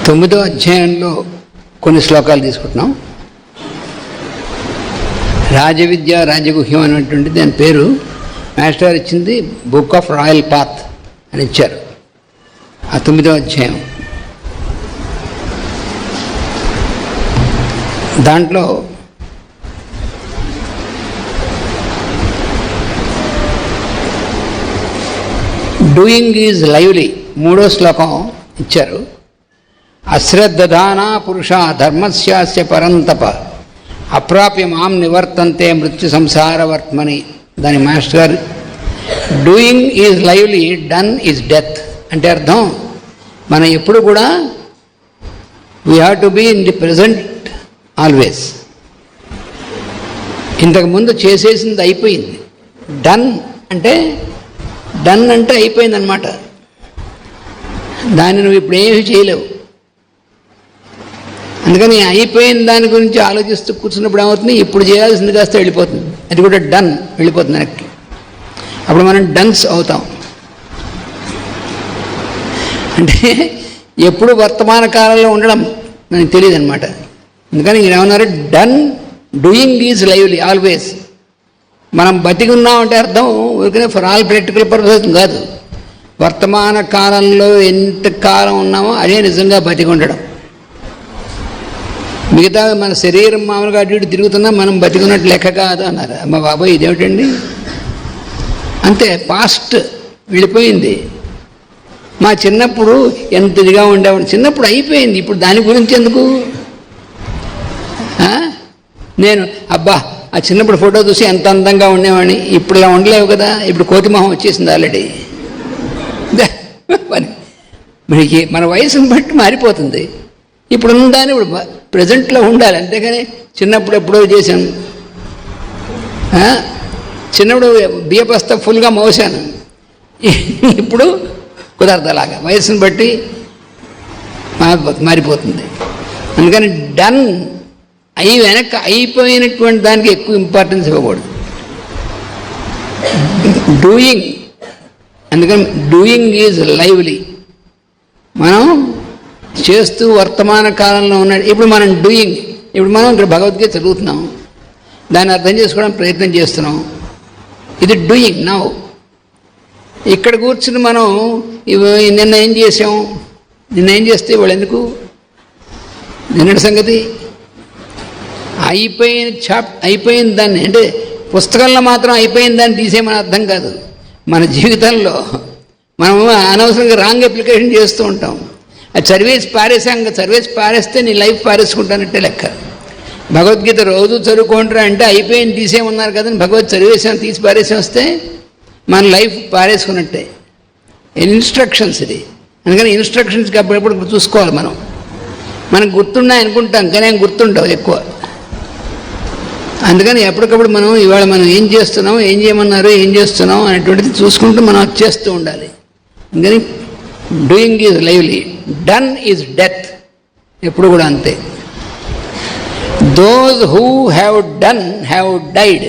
9వ అధ్యాయంలో కొన్ని శ్లోకాలు తీసుకుంటున్నాం. రాజవిద్య రాజగుహ్యం అనేటువంటి దాని పేరు మాస్టర్ గారు ఇచ్చింది బుక్ ఆఫ్ రాయల్ పాత్ అని ఇచ్చారు. ఆ 9వ అధ్యాయం దాంట్లో డూయింగ్ ఈజ్ లైవ్లీ 3వ శ్లోకం ఇచ్చారు. అశ్రద్ధానా పురుష ధర్మస్యాస్య పరంతప అప్రాప్య మాం నివర్తంతే మృత్యు సంసారవర్త్మని. దాని మాస్టర్ గారు doing is lively, done is death అంటే అర్థం మనం ఎప్పుడు కూడా we have to be in the present always. ఇంతకుముందు చేసేసింది అయిపోయింది. డన్ అంటే అయిపోయింది అన్నమాట. దాన్ని నువ్వు ఇప్పుడు ఏమీ చేయలేవు. అందుకని అయిపోయిన దాని గురించి ఆలోచిస్తూ కూర్చున్నప్పుడు ఏమవుతుంది, ఇప్పుడు చేయాల్సింది కాస్త వెళ్ళిపోతుంది. అది కూడా డన్ వెళ్ళిపోతుంది వెనక్కి. అప్పుడు మనం డన్స్ అవుతాం. అంటే ఎప్పుడు వర్తమాన కాలంలో ఉండడం మనకు తెలియదు అనమాట. అందుకని ఈయన ఏమన్నారు, done doing is lively always. మనం బతికి ఉన్నామంటే అర్థం ఊరికనే ఫర్ ఆల్ ప్రాక్టికల్ పర్పస్ కాదు. వర్తమాన కాలంలో ఎంత కాలం ఉన్నామో అదే నిజంగా బతికి ఉండడం. మిగతా మన శరీరం మామూలుగా అటు ఇటు తిరుగుతున్నా మనం బతికున్నట్టు లెక్క కాదు అన్నారు. అమ్మ బాబాయ్ ఇదేమిటండి, అంతే పాస్ట్ వెళ్ళిపోయింది. మా చిన్నప్పుడు ఎంత ఇదిగా ఉండేవాడు, చిన్నప్పుడు అయిపోయింది. ఇప్పుడు దాని గురించి ఎందుకు? నేను అబ్బా ఆ చిన్నప్పుడు ఫోటో చూసి ఎంత అందంగా ఉండేవాడిని, ఇప్పుడు ఇలా ఉండలేవు కదా. ఇప్పుడు కోతి మొహం వచ్చేసింది ఆల్రెడీ. మనకి మన వయసును బట్టి మారిపోతుంది. ఇప్పుడు ఉందని ఇప్పుడు ప్రజెంట్లో ఉండాలి. అంతేగాని చిన్నప్పుడు ఎప్పుడో చేశాను, చిన్నప్పుడు బియ్యపస్తా ఫుల్గా మోసాను, ఇప్పుడు కుదరదు. అలాగా వయసును బట్టి మారిపోతుంది. అందుకని డన్ వెనక్కి అయిపోయినటువంటి దానికి ఎక్కువ ఇంపార్టెన్స్ ఇవ్వకూడదు. డూయింగ్, అందుకని డూయింగ్ ఈజ్ లైవ్లీ. మనం చేస్తూ వర్తమాన కాలంలో ఉన్నాడు. ఇప్పుడు మనం డూయింగ్, ఇప్పుడు మనం ఇక్కడ భగవద్గీత చదువుతున్నాం, దాన్ని అర్థం చేసుకోవడానికి ప్రయత్నం చేస్తున్నాం. ఇది డూయింగ్ నౌ. ఇక్కడ కూర్చుని మనం నిన్న ఏం చేసాం, నిన్న ఏం చేస్తే వాళ్ళు ఎందుకు, నిన్నటి సంగతి అయిపోయిన దాన్ని, అంటే పుస్తకంలో మాత్రం అయిపోయిన దాన్ని తీసేయమని అర్థం కాదు. మన జీవితంలో మనం అనవసరంగా రాంగ్ అప్లికేషన్ చేస్తూ ఉంటాం. అది చదివేసి పారేసాం, చదివేసి పారేస్తే నీ లైఫ్ పారేసుకుంటానంటే లెక్క. భగవద్గీత రోజు చదువుకుంటారా అంటే అయిపోయింది తీసేయమన్నారు కదా, భగవద్ చదివేసాం తీసి పారేసి వస్తే మన లైఫ్ పారేసుకున్నట్టే. ఇన్స్ట్రక్షన్స్ ఇది. అందుకని ఇన్స్ట్రక్షన్స్కి అప్పుడప్పుడు చూసుకోవాలి. మనకు గుర్తున్నాయి అనుకుంటాం కానీ ఏం గుర్తుండవు ఎక్కువ. అందుకని ఎప్పటికప్పుడు మనం ఇవాళ మనం ఏం చేస్తున్నాం, ఏం చేయమన్నారు, ఏం చేస్తున్నాం అనేటువంటిది చూసుకుంటూ మనం చేస్తూ ఉండాలి. అందుకని doing is lively, done is death. ఎప్పుడు కూడా అంతే. Those who have done have died.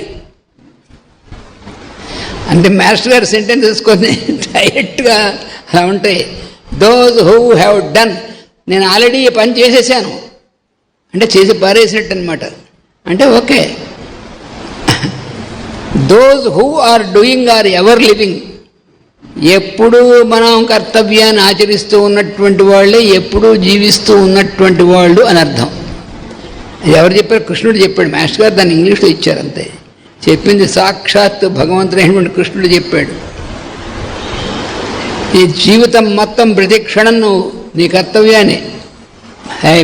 అంటే మాస్టర్ గారు సెంటెన్స్ వేసుకొని డైరెక్ట్గా అలా ఉంటాయి. దోస్ హూ హ్యావ్ డన్, నేను ఆల్రెడీ ఈ పని చేసేసాను అంటే చేసి పారేసినట్టు అనమాట. అంటే okay. Those who are doing are ever living. ఎప్పుడూ మనం కర్తవ్యాన్ని ఆచరిస్తూ ఉన్నటువంటి వాళ్ళే ఎప్పుడూ జీవిస్తూ ఉన్నటువంటి వాళ్ళు అని అర్థం. ఎవరు చెప్పారు? కృష్ణుడు చెప్పాడు. మాస్టర్ గారు దాన్ని ఇంగ్లీష్లో ఇచ్చారు అంతే. చెప్పింది సాక్షాత్ భగవంతుడైనటువంటి కృష్ణుడు చెప్పాడు. ఈ జీవితం మొత్తం ప్రతి క్షణం నువ్వు నీ కర్తవ్యాన్ని,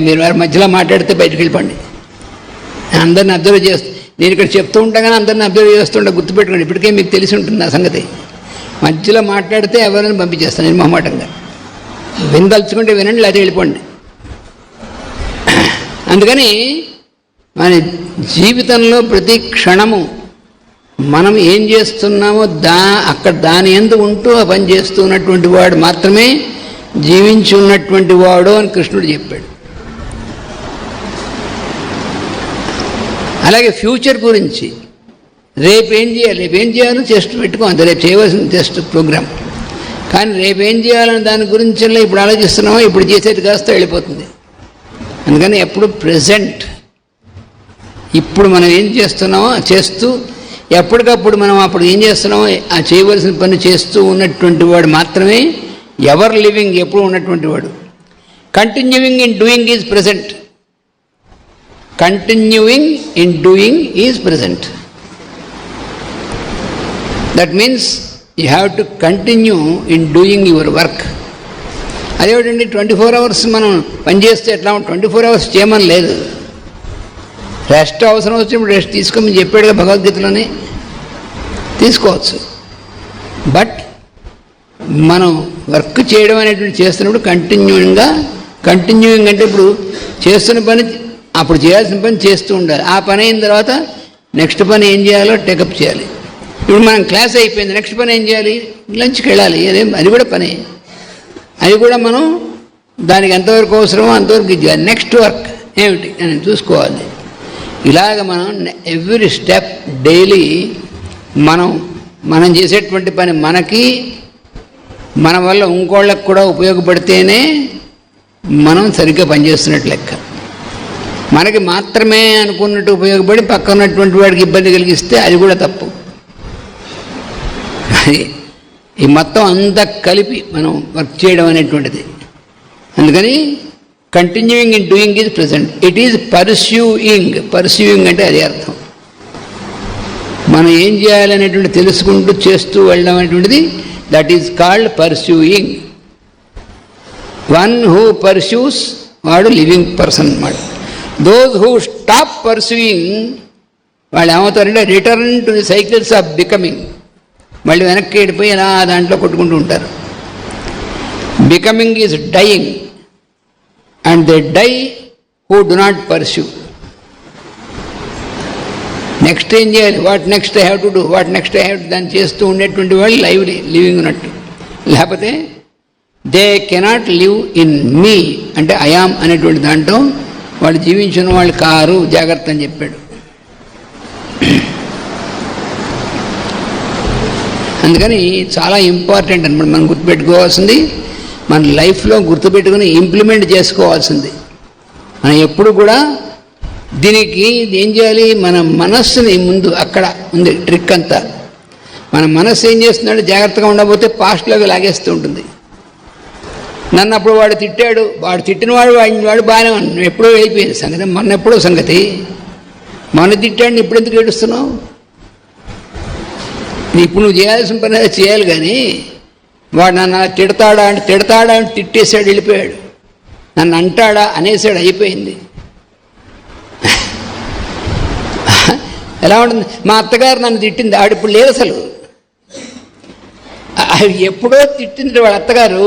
మీరు వారి మధ్యలో మాట్లాడితే బయటకు వెళ్ళిపోండి. నేను అందరిని అబ్జర్వ్ నేను ఇక్కడ చెప్తూ ఉంటాను కానీ అందరిని అబ్జర్వ్ చేస్తుంటా, గుర్తుపెట్టుకోండి. ఇప్పటికే మీకు తెలిసి ఉంటుంది ఆ సంగతి. మధ్యలో మాట్లాడితే ఎవరైనా పంపించేస్తాను నేను మొహమాటంగా. వినదలుచుకుంటే వినండి, లేకపోతే వెళ్ళిపోండి. అందుకని మన జీవితంలో ప్రతి క్షణము మనం ఏం చేస్తున్నామో అక్కడ దాని యందు ఉంటూ ఆ పని చేస్తూ ఉన్నటువంటి వాడు మాత్రమే జీవించి ఉన్నటువంటి వాడు అని కృష్ణుడు చెప్పాడు. అలాగే ఫ్యూచర్ గురించి రేపు ఏం చేయాలో టెస్ట్ పెట్టుకో, అంతే. రేపు చేయవలసిన టెస్ట్ ప్రోగ్రామ్ కానీ రేపేం చేయాలని దాని గురించి ఇప్పుడు ఆలోచిస్తున్నామో ఇప్పుడు చేసేది కాస్త వెళ్ళిపోతుంది. అందుకని ఎప్పుడు ప్రెజెంట్, ఇప్పుడు మనం ఏం చేస్తున్నామో చేస్తూ ఎప్పటికప్పుడు మనం అప్పుడు ఏం చేస్తున్నామో ఆ చేయవలసిన పని చేస్తూ ఉన్నటువంటి వాడు మాత్రమే ఎవర్ లివింగ్, ఎప్పుడు ఉన్నటువంటి వాడు. Continuing in doing is present. Continuing in doing is present. That means you have to continue in doing your work. అదేమిటండి 24 hours మనం పనిచేస్తే ఎట్లా 24 hours చేయమని లేదు. రెస్ట్ అవసరం వచ్చినప్పుడు రెస్ట్ తీసుకోమని చెప్పాడుగా భగవద్గీతలోనే, తీసుకోవచ్చు. బట్ మనం వర్క్ చేయడం అనేటువంటి చేస్తున్నప్పుడు కంటిన్యూయింగ్ అంటే ఇప్పుడు చేస్తున్న పని అప్పుడు చేయాల్సిన పని చేస్తూ ఉండాలి. ఆ పని అయిన తర్వాత నెక్స్ట్ పని ఏం చేయాలో టేకప్ చేయాలి. ఇప్పుడు మనం క్లాస్ అయిపోయింది, నెక్స్ట్ పని ఏం చేయాలి? లంచ్కి వెళ్ళాలి. అది కూడా పని. అది కూడా మనం దానికి ఎంతవరకు అవసరమో అంతవరకు చేయాలి. నెక్స్ట్ వర్క్ ఏమిటి అని చూసుకోవాలి. ఇలాగ మనం ఎవ్రీ స్టెప్ డైలీ మనం చేసేటువంటి పని మనకి, మన వల్ల ఇంకోళ్ళకి కూడా ఉపయోగపడితేనే మనం సరిగ్గా పనిచేస్తున్నట్టు లెక్క. మనకి మాత్రమే అనుకున్నట్టు ఉపయోగపడి పక్క ఉన్నటువంటి వాడికి ఇబ్బంది కలిగిస్తే అది కూడా తప్పు. ఈ మొత్తం అంతా కలిపి మనం వర్క్ చేయడం అనేటువంటిది. అందుకని continuing in doing is present. It is pursuing అంటే అదే అర్థం. మనం ఏం చేయాలనేటువంటి తెలుసుకుంటూ చేస్తూ వెళ్ళడం అనేటువంటిది that is called pursuing. One who pursues వాడు లివింగ్ పర్సన్ అన్నమాట. దోస్ హూ స్టాప్ పర్స్యూయింగ్ వాళ్ళు ఏమవుతారంటే return to the cycles of becoming. మళ్ళీ వెనక్కి వెళ్ళిపోయి అలా దాంట్లో కొట్టుకుంటూ ఉంటారు. Becoming is dying and they die who do not pursue. Next ఏం చేయాలి, what next I have to do, what next I have to దాన్ని చేస్తూ ఉండేటువంటి వాళ్ళు లివింగ్ ఉన్నట్టు. లేకపోతే దే కెనాట్ లివ్ ఇన్ మీ అంటే ఐయామ్ అనేటువంటి దాంట్లో వాళ్ళు జీవించిన వాళ్ళు కారు, జాగ్రత్త అని చెప్పాడు. అందుకని చాలా ఇంపార్టెంట్ అనమాట. మనం గుర్తుపెట్టుకోవాల్సింది, మన లైఫ్లో గుర్తుపెట్టుకుని ఇంప్లిమెంట్ చేసుకోవాల్సింది. మనం ఎప్పుడు కూడా దీనికి ఏం చేయాలి, మన మనస్సుని ముందు అక్కడ ఉంది ట్రిక్ అంతా. మన మనస్సు ఏం చేస్తున్నాడు, జాగ్రత్తగా ఉండకపోతే పాస్ట్లోకి లాగేస్తూ ఉంటుంది. నన్ను అప్పుడు వాడు తిట్టాడు, వాడు తిట్టిన వాడు బాగానే ఉన్నాడు, ఎప్పుడో అయిపోయింది సంగతి, మొన్న సంగతి. మొన్న తిట్టాడు, ఇప్పుడు ఎందుకు ఏడుస్తున్నావు? ఇప్పుడు నువ్వు చేయాల్సిన పని అది చేయాలి. కానీ వాడు నన్ను తిడతాడా అంటే తిట్టేశాడు, వెళ్ళిపోయాడు. నన్ను అంటాడా అనేసాడు, అయిపోయింది. ఎలా ఉంటుంది, మా అత్తగారు నన్ను తిట్టింది, ఆవిడ ఇప్పుడు లేదు అసలు. ఎప్పుడో తిట్టింది వాళ్ళ అత్తగారు,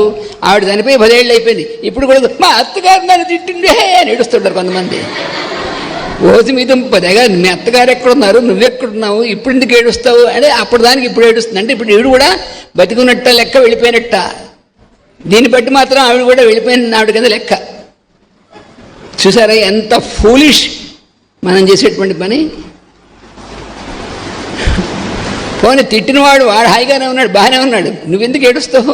ఆవిడ చనిపోయి 10 ఏళ్ళు అయిపోయింది. ఇప్పుడు కూడా మా అత్తగారు నన్ను తిట్టిందే అని ఏడుస్తుంటారు కొంతమంది. ఓసి మీద 10 మీ అత్తగారు ఎక్కడున్నారు, నువ్వెక్కడున్నావు, ఇప్పుడు ఎందుకు ఏడుస్తావు అంటే అప్పుడు దానికి ఇప్పుడు ఏడుస్తుంది. అంటే ఇప్పుడు ఈవిడ కూడా బతికున్నట్ట లెక్క, వెళ్ళిపోయినట్ట. దీన్ని బట్టి మాత్రం ఆవిడ కూడా వెళ్ళిపోయిన ఆవిడ కింద లెక్క. చూసారా ఎంత ఫూలిష్ మనం చేసేటువంటి పని. పోనీ తిట్టినవాడు వాడు హాయిగానే ఉన్నాడు, బాగానే ఉన్నాడు, నువ్వెందుకు ఏడుస్తావు?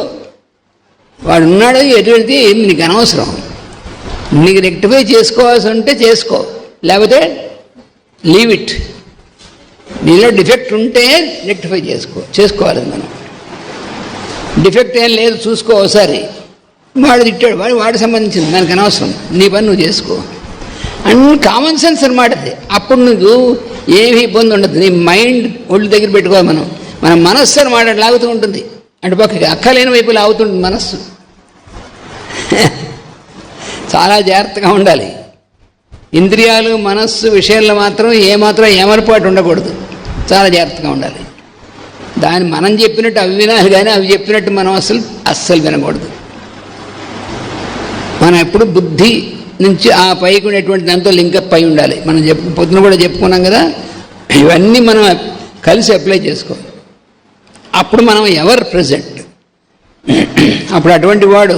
వాడు ఉన్నాడు, ఎటువంటి నీకు అనవసరం. నీకు రెక్టిఫై చేసుకోవాల్సి ఉంటే చేసుకో, లేకపోతే లీవ్ ఇట్. నీలో డిఫెక్ట్ ఉంటే రెక్టిఫై చేసుకోవాలి. మనం డిఫెక్ట్ ఏం లేదు చూసుకో ఒకసారి. వాడు తిట్టాడు, వాడికి సంబంధించింది, దానికి అనవసరం, నీ పని నువ్వు చేసుకో. అన్ని కామన్ సెన్స్ అనమాట అది. అప్పుడు నువ్వు ఏమీ ఇబ్బంది ఉండదు. నీ మైండ్ ఒళ్ళు దగ్గర పెట్టుకోవాలి. మన మనస్సు అనమాట లాగుతూ ఉంటుంది, అంటే పక్కకి అక్కలేని వైపు లాగుతుంది మనస్సు. చాలా జాగ్రత్తగా ఉండాలి. ఇంద్రియాలు మనస్సు విషయాల్లో మాత్రం ఏమాత్రం ఏమరపాటు ఉండకూడదు, చాలా జాగ్రత్తగా ఉండాలి. దాన్ని మనం చెప్పినట్టు అవి వినాలి, కానీ అవి చెప్పినట్టు మనం అస్సలు వినకూడదు. మనం ఎప్పుడు బుద్ధి నుంచి ఆ పైకి ఉండేటువంటి దాంతో లింకప్ అయి ఉండాలి. మనం పొద్దున కూడా చెప్పుకున్నాం కదా, ఇవన్నీ మనం కలిసి అప్లై చేసుకోవాలి. అప్పుడు మనం ఎవర్ ప్రెజెంట్. అప్పుడు అటువంటి వాడు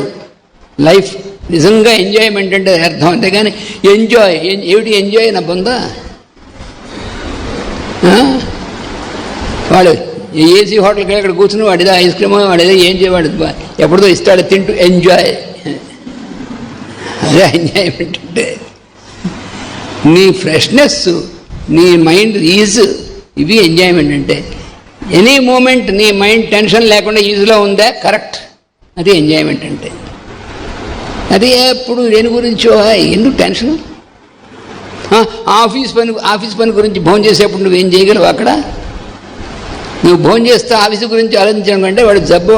లైఫ్ నిజంగా ఎంజాయ్మెంట్ అంటే అర్థం. అంతేగాని ఏమిటి ఎంజాయ్ నా బొందా, వాడు ఏసీ హోటల్కి అక్కడ కూర్చుని వాడిదో ఐస్ క్రీమో వాడేదో ఏం చేయవాడు ఎప్పుడుదో ఇస్తాడు తింటూ ఎంజాయ్. అదే ఎంజాయ్మెంట్ అంటే. నీ ఫ్రెష్నెస్, నీ మైండ్ ఈజ్, ఇవి ఎంజాయ్మెంట్ అంటే. ఎనీ మూమెంట్ నీ మైండ్ టెన్షన్ లేకుండా ఈజీలో ఉందా, కరెక్ట్, అది ఎంజాయ్మెంట్ అంటే. అది ఎప్పుడు దేని గురించో ఎందుకు టెన్షన్. ఆఫీస్ పని గురించి భోజనం చేసేప్పుడు నువ్వేం చేయగలవు? అక్కడ నువ్వు భోజనం చేస్తే ఆఫీసు గురించి ఆలోచించడం కంటే వాడు జబ్బు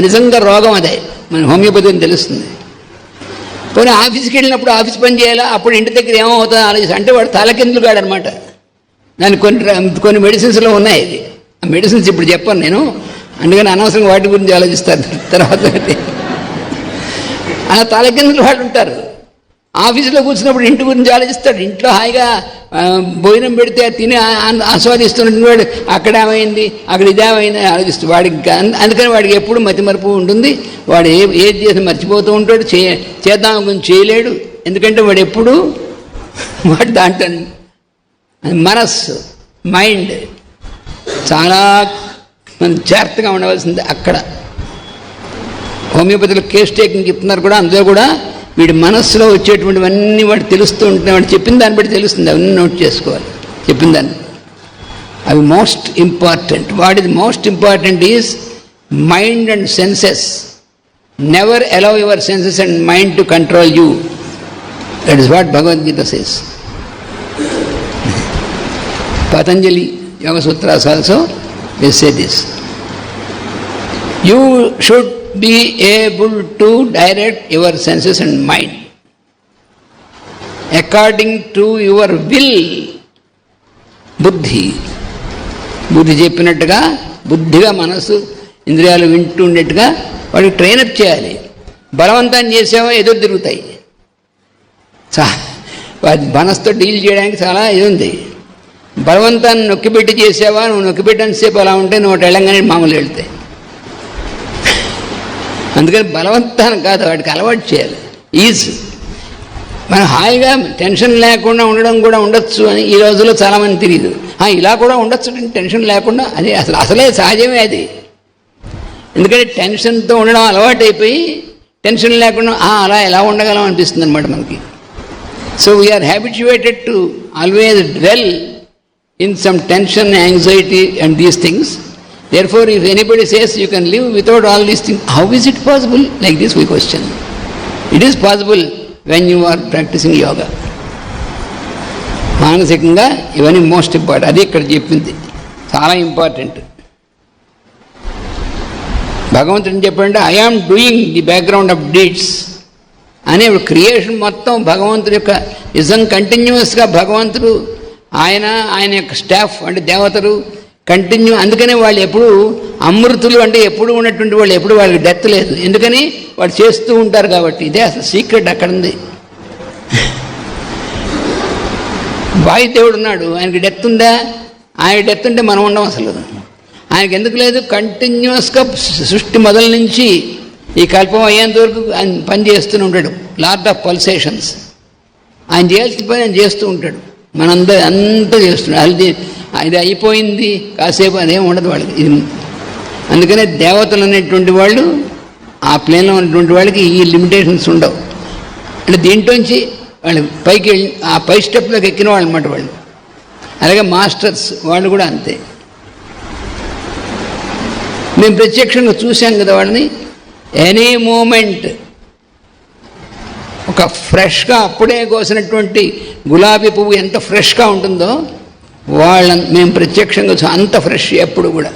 నిజంగా రోగం అదే, మన హోమియోపతి అని తెలుస్తుంది. పోనీ ఆఫీస్కి వెళ్ళినప్పుడు ఆఫీస్ పని చేయాలా, అప్పుడు ఇంటి దగ్గర ఏమవుతుందో ఆలోచిస్తా అంటే వాడు తలకిందులు కాడనమాట. దానికి కొన్ని మెడిసిన్స్లో ఉన్నాయి. ఇది ఆ మెడిసిన్స్ ఇప్పుడు చెప్పాను నేను, అందుకని అనవసరంగా వాటి గురించి ఆలోచిస్తారు తర్వాత. అలా తలకిందులు వాళ్ళు ఉంటారు. ఆఫీసులో కూర్చున్నప్పుడు ఇంటి గురించి ఆలోచిస్తాడు. ఇంట్లో హాయిగా భోజనం పెడితే తిని ఆస్వాదిస్తున్నటువంటి వాడు అక్కడ ఏమైంది, అక్కడ ఇదేమైంది అని ఆలోచిస్తాడు. వాడికి అందుకని వాడికి ఎప్పుడు మతిమరుపు ఉంటుంది. వాడు ఏది చేసి మర్చిపోతూ ఉంటాడు, చేద్దాం గురించి చేయలేడు. ఎందుకంటే వాడు ఎప్పుడు వాడు దాంట్లో మనస్సు, మైండ్ చాలా మనం జాగ్రత్తగా ఉండవలసింది. అక్కడ హోమియోపతిలో కేస్ టేకింగ్ చెప్తున్నారు కూడా, అందులో కూడా వీడి మనస్సులో వచ్చేటువంటివన్నీ వాడు తెలుస్తూ ఉంటున్నాయి. వాడు చెప్పిన దాన్ని బట్టి తెలుస్తుంది, అవన్నీ నోట్ చేసుకోవాలి చెప్పిన దాన్ని. అవి most important. What is most important is mind and senses. Never allow your senses and mind to control you. That is what Bhagavad Gita says. Patanjali Yoga Sutras also they say this. You should be able to direct your senses and mind according to your will. బుద్ధి చెప్పినట్టుగా బుద్ధిగా మనసు ఇంద్రియాలు వింటూ ఉండేట్టుగా వాడికి ట్రైనప్ చేయాలి. బలవంతాన్ని చేసావో ఎదురు తిరుగుతాయి. మనసుతో డీల్ చేయడానికి చాలా ఇది ఉంది. బలవంతాన్ని నొక్కిపెట్టి చేసావా, నువ్వు నొక్కిపెట్టేసేపు అలా ఉంటే నువ్వు వెళ్ళంగానే మామూలు వెళ్తాయి. అందుకని బలవంతాన్ని కాదు, వాడికి అలవాటు చేయాలి. ఈజీ. మనం హాయిగా టెన్షన్ లేకుండా ఉండడం కూడా ఉండొచ్చు అని ఈ రోజుల్లో చాలామంది తెలియదు. ఇలా కూడా ఉండొచ్చు టెన్షన్ లేకుండా, అది అసలే సహజమే అది. ఎందుకంటే టెన్షన్తో ఉండడం అలవాటు అయిపోయి టెన్షన్ లేకుండా అలా ఎలా ఉండగలం అనిపిస్తుంది అనమాట మనకి. So we are habituated to always dwell in some tension, anxiety and these things. Therefore, if anybody says you can live without all these things, how is it possible? Like this we question. It is possible when you are practicing yoga. మానసికంగా ఇవన్నీ most important. అది ఇక్కడ చెప్పింది చాలా important. భగవంతుడు చెప్పండి, I am doing the background of deeds అనే creation మొత్తం భగవంతుడి యొక్క నిజం. కంటిన్యూస్గా భగవంతుడు ఆయన యొక్క స్టాఫ్ అంటే దేవతలు కంటిన్యూ. అందుకనే వాళ్ళు ఎప్పుడు అమృతులు అంటే ఎప్పుడు ఉన్నటువంటి వాళ్ళు, ఎప్పుడు వాళ్ళకి డెత్ లేదు. ఎందుకని వాళ్ళు చేస్తూ ఉంటారు కాబట్టి. ఇదే అసలు సీక్రెట్ అక్కడ ఉంది. వాయుదేవుడు ఉన్నాడు, ఆయనకి డెత్ ఉందా? ఆయన డెత్ ఉంటే మనం ఉండం అసలు. ఆయనకి ఎందుకు లేదు? కంటిన్యూస్గా సృష్టి మొదల నుంచి ఈ కల్పం అయ్యేంత వరకు ఆయన పని చేస్తూనే ఉంటాడు. Lot of pulsations. ఆయన చేయాల్సిన పని ఆయన చేస్తూ ఉంటాడు. మనందరూ అంతా చేస్తున్నాడు. అది అయిపోయింది కాసేపు అదేం ఉండదు వాళ్ళకి. ఇది అందుకనే దేవతలు అనేటువంటి వాళ్ళు ఆ ప్లేన్లో ఉన్నటువంటి వాళ్ళకి ఈ లిమిటేషన్స్ ఉండవు. అంటే దీంట్లోంచి వాళ్ళు పైకి వెళ్ళి ఆ పై స్టెప్లోకి ఎక్కిన వాళ్ళు అన్నమాట వాళ్ళు. అలాగే మాస్టర్స్ వాళ్ళు కూడా అంతే. మేము ప్రత్యక్షంగా చూసాం కదా వాళ్ళని. ఎనీ మూమెంట్ ఒక ఫ్రెష్గా అప్పుడే కోసినటువంటి గులాబీ పువ్వు ఎంత ఫ్రెష్గా ఉంటుందో మేము ప్రత్యక్షంగా అంత ఫ్రెష్ ఎప్పుడు కూడా.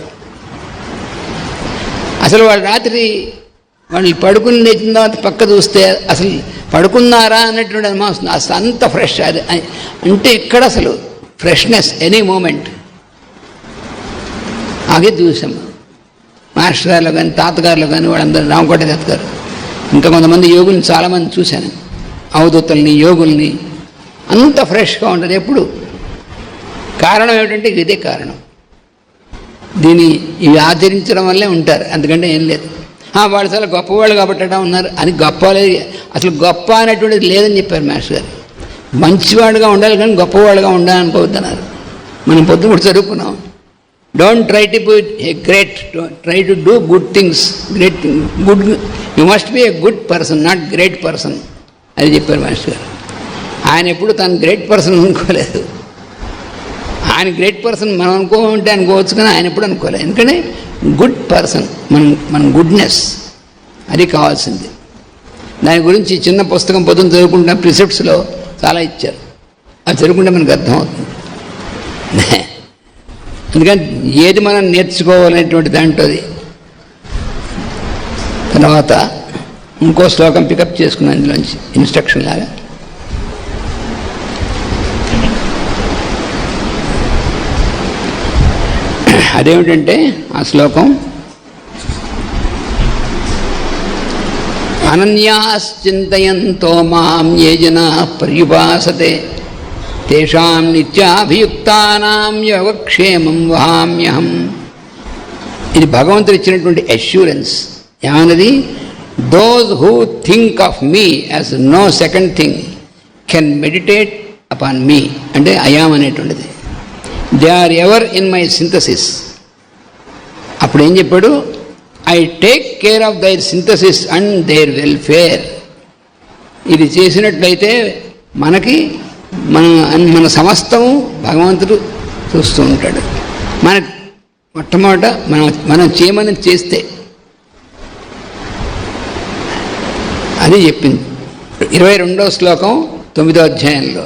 అసలు వాళ్ళు రాత్రి వాళ్ళు పడుకుని లేచిన తర్వాత పక్క చూస్తే అసలు పడుకున్నారా అన్నటువంటి అనుమానం. అసలు అంత ఫ్రెష్. అది అంటే ఇక్కడ అసలు ఫ్రెష్నెస్ ఎనీ మూమెంట్. అదే చూసాం మాస్టర్ గారిలో కానీ తాతగారులో కానీ వాళ్ళందరూ, రామకోట తాతగారు, ఇంకా కొంతమంది యోగుల్ని చాలామంది చూశాను, అవధూతల్ని, యోగుల్ని. అంత ఫ్రెష్గా ఉంటుంది ఎప్పుడు. కారణం ఏమిటంటే ఇదే కారణం. ఇవి ఆచరించడం వల్లే ఉంటారు, అందుకంటే ఏం లేదు. వాళ్ళు చాలా గొప్పవాళ్ళు కాబట్టి ఉన్నారు అని గొప్ప లేదు. అసలు గొప్ప అనేటువంటిది లేదని చెప్పారు మాస్టర్ గారు. మంచివాడుగా ఉండాలి కానీ గొప్పవాడుగా ఉండాలనుకోవద్దన్నారు. మనం పొద్దున చదువుకున్నాం. Don't try to be a great, try to do good things. Good, you must be a good person, not great person. అది చెప్పారు మాస్టర్ గారు. ఆయన ఎప్పుడు తను గ్రేట్ పర్సన్ అనుకోలేదు. ఆయన గ్రేట్ పర్సన్ మనం అనుకోమంటే అనుకోవచ్చు, కానీ ఆయన ఎప్పుడు అనుకోలేదు. ఎందుకంటే గుడ్ పర్సన్, మన గుడ్నెస్ అది కావాల్సింది. దాని గురించి చిన్న పుస్తకం పొద్దున్న చదువుకుంటున్న ప్రిసెప్ట్స్లో చాలా ఇచ్చారు. అది చదువుకుంటే మనకు అర్థమవుతుంది. అందుకని ఏది మనం నేర్చుకోవాలనేటువంటి దాంట్లోది. తర్వాత ఇంకో శ్లోకం పికప్ చేసుకున్నాను ఇందులోంచి ఇన్స్ట్రక్షన్ లాగా. అదేమిటంటే ఆ శ్లోకం, అనన్యాశ్చింతయంతో మాం ఏ జనాః పర్యుపాసతే తేషాం నిత్యాభియుక్తానాం యోగక్షేమం వహామ్యహం. ఇది భగవంతుడు ఇచ్చినటువంటి అష్యూరెన్స్. ఏమన్నది? Those who think of me as no second thing can meditate upon me. అంటే అయాం అనేటువంటిది. They are ever in my synthesis. అప్పుడు ఏం చెప్పాడు? I take care of their synthesis and their welfare. ఇది చేసినట్లయితే మనకి మన సమస్తము భగవంతుడు చూస్తూ ఉంటాడు. మన మొట్టమొదట మనం చేయమని చేస్తే అది చెప్పింది 22వ శ్లోకం 9వ అధ్యాయంలో.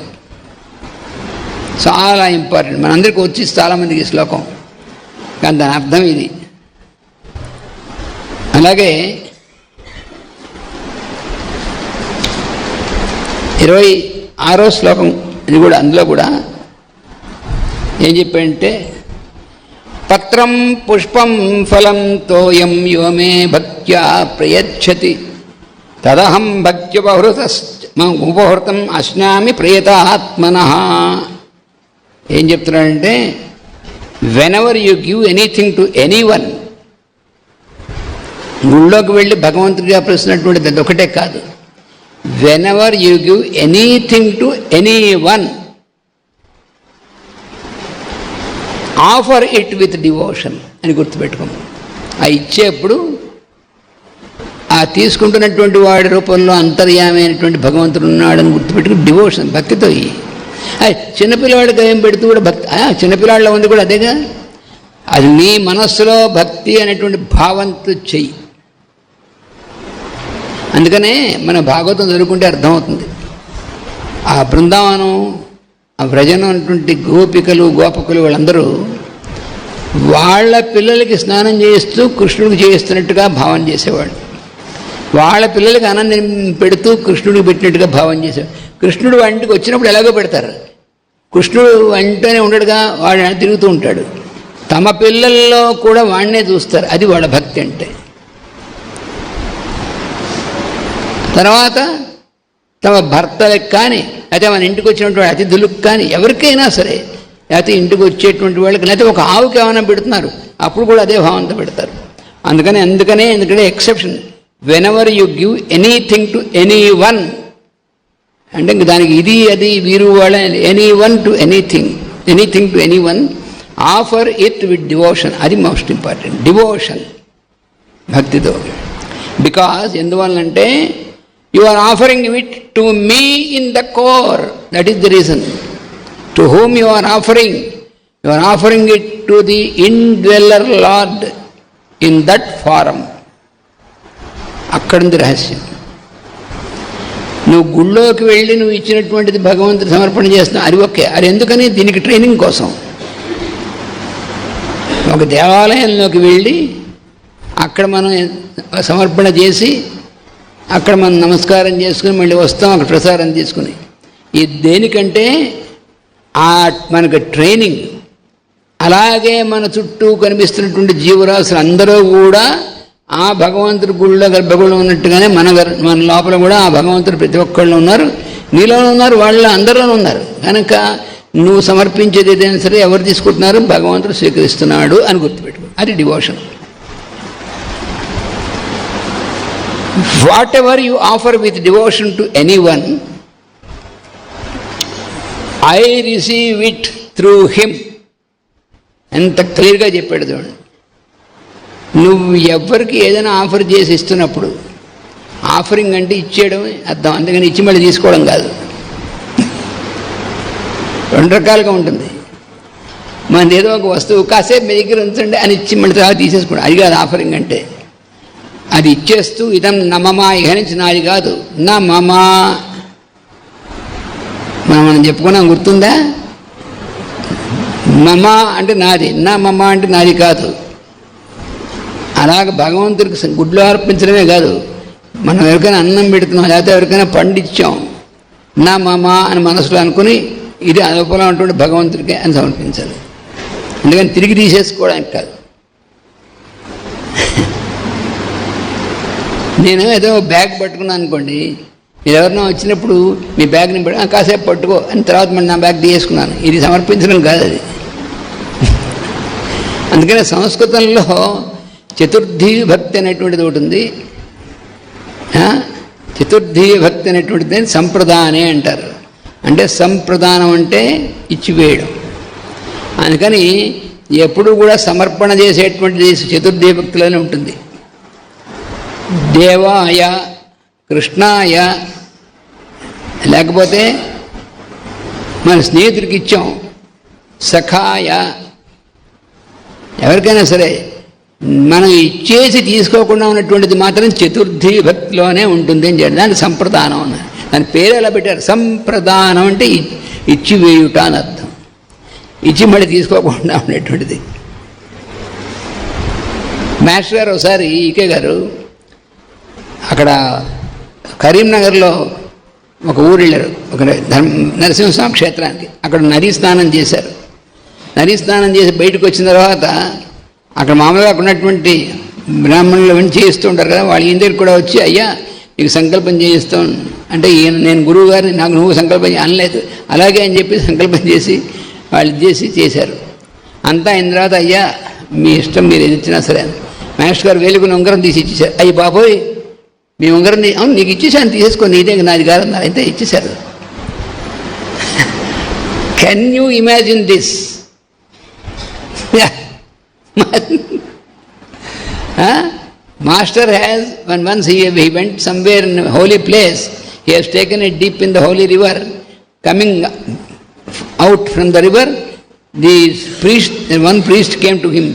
చాలా ఇంపార్టెంట్, మనందరికీ వచ్చి చాలామందికి ఈ శ్లోకం, కానీ దాని అర్థం ఇది. అలాగే 26వ శ్లోకం, ఇది కూడా అందులో కూడా ఏం చెప్పాడంటే, పత్రం పుష్పం ఫలం తోయం యో మే భక్త్యా ప్రయచ్చతి తదహం భక్త్యుపహృతం అశ్నామి ప్రయతాత్మనః. ఏం చెప్తున్నాడంటే, whenever you give anything to anyone, గుళ్ళోకి వెళ్ళి భగవంతుడిగా ప్రశ్నటువంటిది అది ఒకటే కాదు. Whenever you give anything to anyone, offer it with devotion అని గుర్తుపెట్టుకోండి. ఆ ఇచ్చేప్పుడు ఆ తీసుకుంటున్నటువంటి వాడి రూపంలో అంతర్యామి అయినటువంటి భగవంతుడు ఉన్నాడని గుర్తుపెట్టుకుని డివోషన్, భక్తితో ఇయ్యి. చిన్నపిల్లవాడికి ఏం పెడుతూ కూడా భక్తి, చిన్నపిల్లాడిలో ఉంది కూడా అదేగా. అది నీ మనస్సులో భక్తి అనేటువంటి భావంతో చెయ్యి. అందుకనే మన భాగవతం చదువుకుంటే అర్థమవుతుంది. ఆ బృందావనం, ఆ వ్రజనం అనేటువంటి గోపికలు గోపకులు వాళ్ళందరూ వాళ్ళ పిల్లలకి స్నానం చేస్తూ కృష్ణుడికి చేస్తున్నట్టుగా భావన చేసేవాడు. వాళ్ళ పిల్లలకి ఆనందం పెడుతూ కృష్ణుడికి పెట్టినట్టుగా భావన చేసేవాడు. కృష్ణుడు వంటికి వచ్చినప్పుడు ఎలాగో పెడతారు. కృష్ణుడు వంటనే ఉండడుగా, వాడు తిరుగుతూ ఉంటాడు. తమ పిల్లల్లో కూడా వాడినే చూస్తారు. అది వాళ్ళ భక్తి అంటే. తర్వాత తమ భర్తలకు కానీ, అయితే మన ఇంటికి వచ్చినటువంటి అతిథులకు కానీ, ఎవరికైనా సరే, లేకపోతే ఇంటికి వచ్చేటువంటి వాళ్ళకి, లేకపోతే ఒక ఆవుకి ఏమైనా పెడుతున్నారు, అప్పుడు కూడా అదే భావంతో పెడతారు. అందుకనే exception, whenever you give anything to anyone అంటే ఇంక దానికి ఇది అది వీరు వాళ్ళ, anyone to anything to anyone, offer it with devotion. అది మోస్ట్ ఇంపార్టెంట్, డివోషన్, భక్తితో. బికాజ్ ఎందువల్లంటే you are offering it to me in the core. That is the reason. To whom you are offering? You are offering it to the indweller lord in that form. అక్కడుంది రహస్యం. నువ్వు గుళ్ళోకి వెళ్ళి నువ్వు ఇచ్చినటువంటిది భగవంతుడు సమర్పణ చేస్తున్నావు, అది ఓకే. అది ఎందుకని? దీనికి ట్రైనింగ్ కోసం. ఒక దేవాలయంలోకి వెళ్ళి అక్కడ మనం సమర్పణ చేసి అక్కడ మనం నమస్కారం చేసుకుని మళ్ళీ వస్తాం అక్కడ ప్రసారం తీసుకుని. ఇది దేనికంటే మనకు ట్రైనింగ్. అలాగే మన చుట్టూ కనిపిస్తున్నటువంటి జీవరాశులు అందరూ కూడా ఆ భగవంతుడి గుళ్ళో గర్భగుడిలో ఉన్నట్టుగానే మన లోపల కూడా ఆ భగవంతుడు ప్రతి ఒక్కళ్ళు ఉన్నారు, నీలోనూ ఉన్నారు, వాళ్ళ అందరిలోనూ ఉన్నారు. కనుక నువ్వు సమర్పించేది ఏదైనా సరే ఎవరు తీసుకుంటున్నారు? భగవంతుడు స్వీకరిస్తున్నాడు అని గుర్తుపెట్టుకో. అది devotion. What ever you offer with devotion to any one, I receive it through him ఎంత క్లియర్గా చెప్పాడు చూడండి. నువ్వు ఎవరికి ఏదైనా ఆఫర్ చేసి ఇస్తున్నప్పుడు, ఆఫరింగ్ అంటే ఇచ్చేయడం అర్థం, అందుకని ఇచ్చి మళ్ళీ తీసుకోవడం కాదు. రెండు రకాలుగా ఉంటుంది. మన ఏదో ఒక వస్తువు కాసేపు మీ దగ్గర ఉంచండి అని ఇచ్చి మళ్ళీ తర్వాత తీసేసుకోవడం, అది కాదు ఆఫరింగ్ అంటే. అది ఇచ్చేస్తూ ఇదం నమమా, ఇక నుంచి నాది కాదు, నా మమా మనం చెప్పుకున్నాం, గుర్తుందా? మమా అంటే నాది, నా మమా అంటే నాది కాదు. అలాగ భగవంతుడికి గుడ్లు అర్పించడమే కాదు, మనం ఎవరికైనా అన్నం పెడుతున్నాం, లేకపోతే ఎవరికైనా పండిచ్చాం, నా మమా అని మనసులో అనుకుని ఇది అనుకూలం అటువంటి భగవంతుడికే అని సమర్పించాలి. అందుకని తిరిగి తీసేసుకోవడానికి కాదు. నేను ఏదో బ్యాగ్ పట్టుకున్నాను అనుకోండి, మీరు ఎవరినో వచ్చినప్పుడు మీ బ్యాగ్ని కాసేపు పట్టుకో అని తర్వాత మళ్ళీ నా బ్యాగ్ తీసుకున్నాను, ఇది సమర్పించడం కాదు అది. అందుకనే సంస్కృతంలో చతుర్థీ భక్తి అనేటువంటిది ఒకటి ఉంది. చతుర్థీ భక్తి అనేటువంటిది సంప్రదానే అంటారు. అంటే సంప్రదానం అంటే ఇచ్చివేయడం. అందుకని ఎప్పుడు కూడా సమర్పణ చేసేటువంటిది చతుర్థీ భక్తిలోనే ఉంటుంది. దేవాయ, కృష్ణాయ, లేకపోతే మన స్నేహితుడికి ఇచ్చాం, సఖాయ, ఎవరికైనా సరే మనం ఇచ్చేసి తీసుకోకుండా ఉన్నటువంటిది మాత్రం చతుర్థీ భక్తిలోనే ఉంటుంది అని చెప్పి దాన్ని సంప్రదానం అన్నారు. దాని పేరు ఎలా పెట్టారు? సంప్రదానం అంటే ఇచ్చివేయుట అని అర్థం. ఇచ్చి మళ్ళీ తీసుకోకుండా ఉండేటువంటిది. మాస్టర్ గారు ఒకసారి ఈకే గారు అక్కడ కరీంనగర్లో ఒక ఊరు వెళ్ళారు, ఒక నరసింహస్వామి క్షేత్రానికి. అక్కడ నదీ స్నానం చేశారు. నదీ స్నానం చేసి బయటకు వచ్చిన తర్వాత అక్కడ మామూలుగా ఉన్నటువంటి బ్రాహ్మణులు అవన్నీ చేయిస్తూ ఉంటారు కదా, వాళ్ళు ఈయన దగ్గర కూడా వచ్చి, అయ్యా నీకు సంకల్పం చేయిస్తాం అంటే, ఈయన నేను గురువు గారిని, నాకు నువ్వు సంకల్పం అనలేదు, అలాగే అని చెప్పి సంకల్పం చేసి వాళ్ళు చేశారు. అంతా అయిన తర్వాత, అయ్యా మీ ఇష్టం, మీరు ఏది ఇచ్చినా సరే. మాస్టర్ గారు వేలుకుని ఉంగరం తీసి ఇచ్చేశారు. అయ్యి బాబోయ్, మీ ఉంగరం అవును నీకు ఇచ్చేసాను, తీసేసుకో, నీదే నాది కాదు అన్నారు. అయితే ఇచ్చేశారు. Can you imagine this? Master has, when once he went somewhere in a holy place, he has taken it deep in the holy river. Coming out from the river, one priest came to him.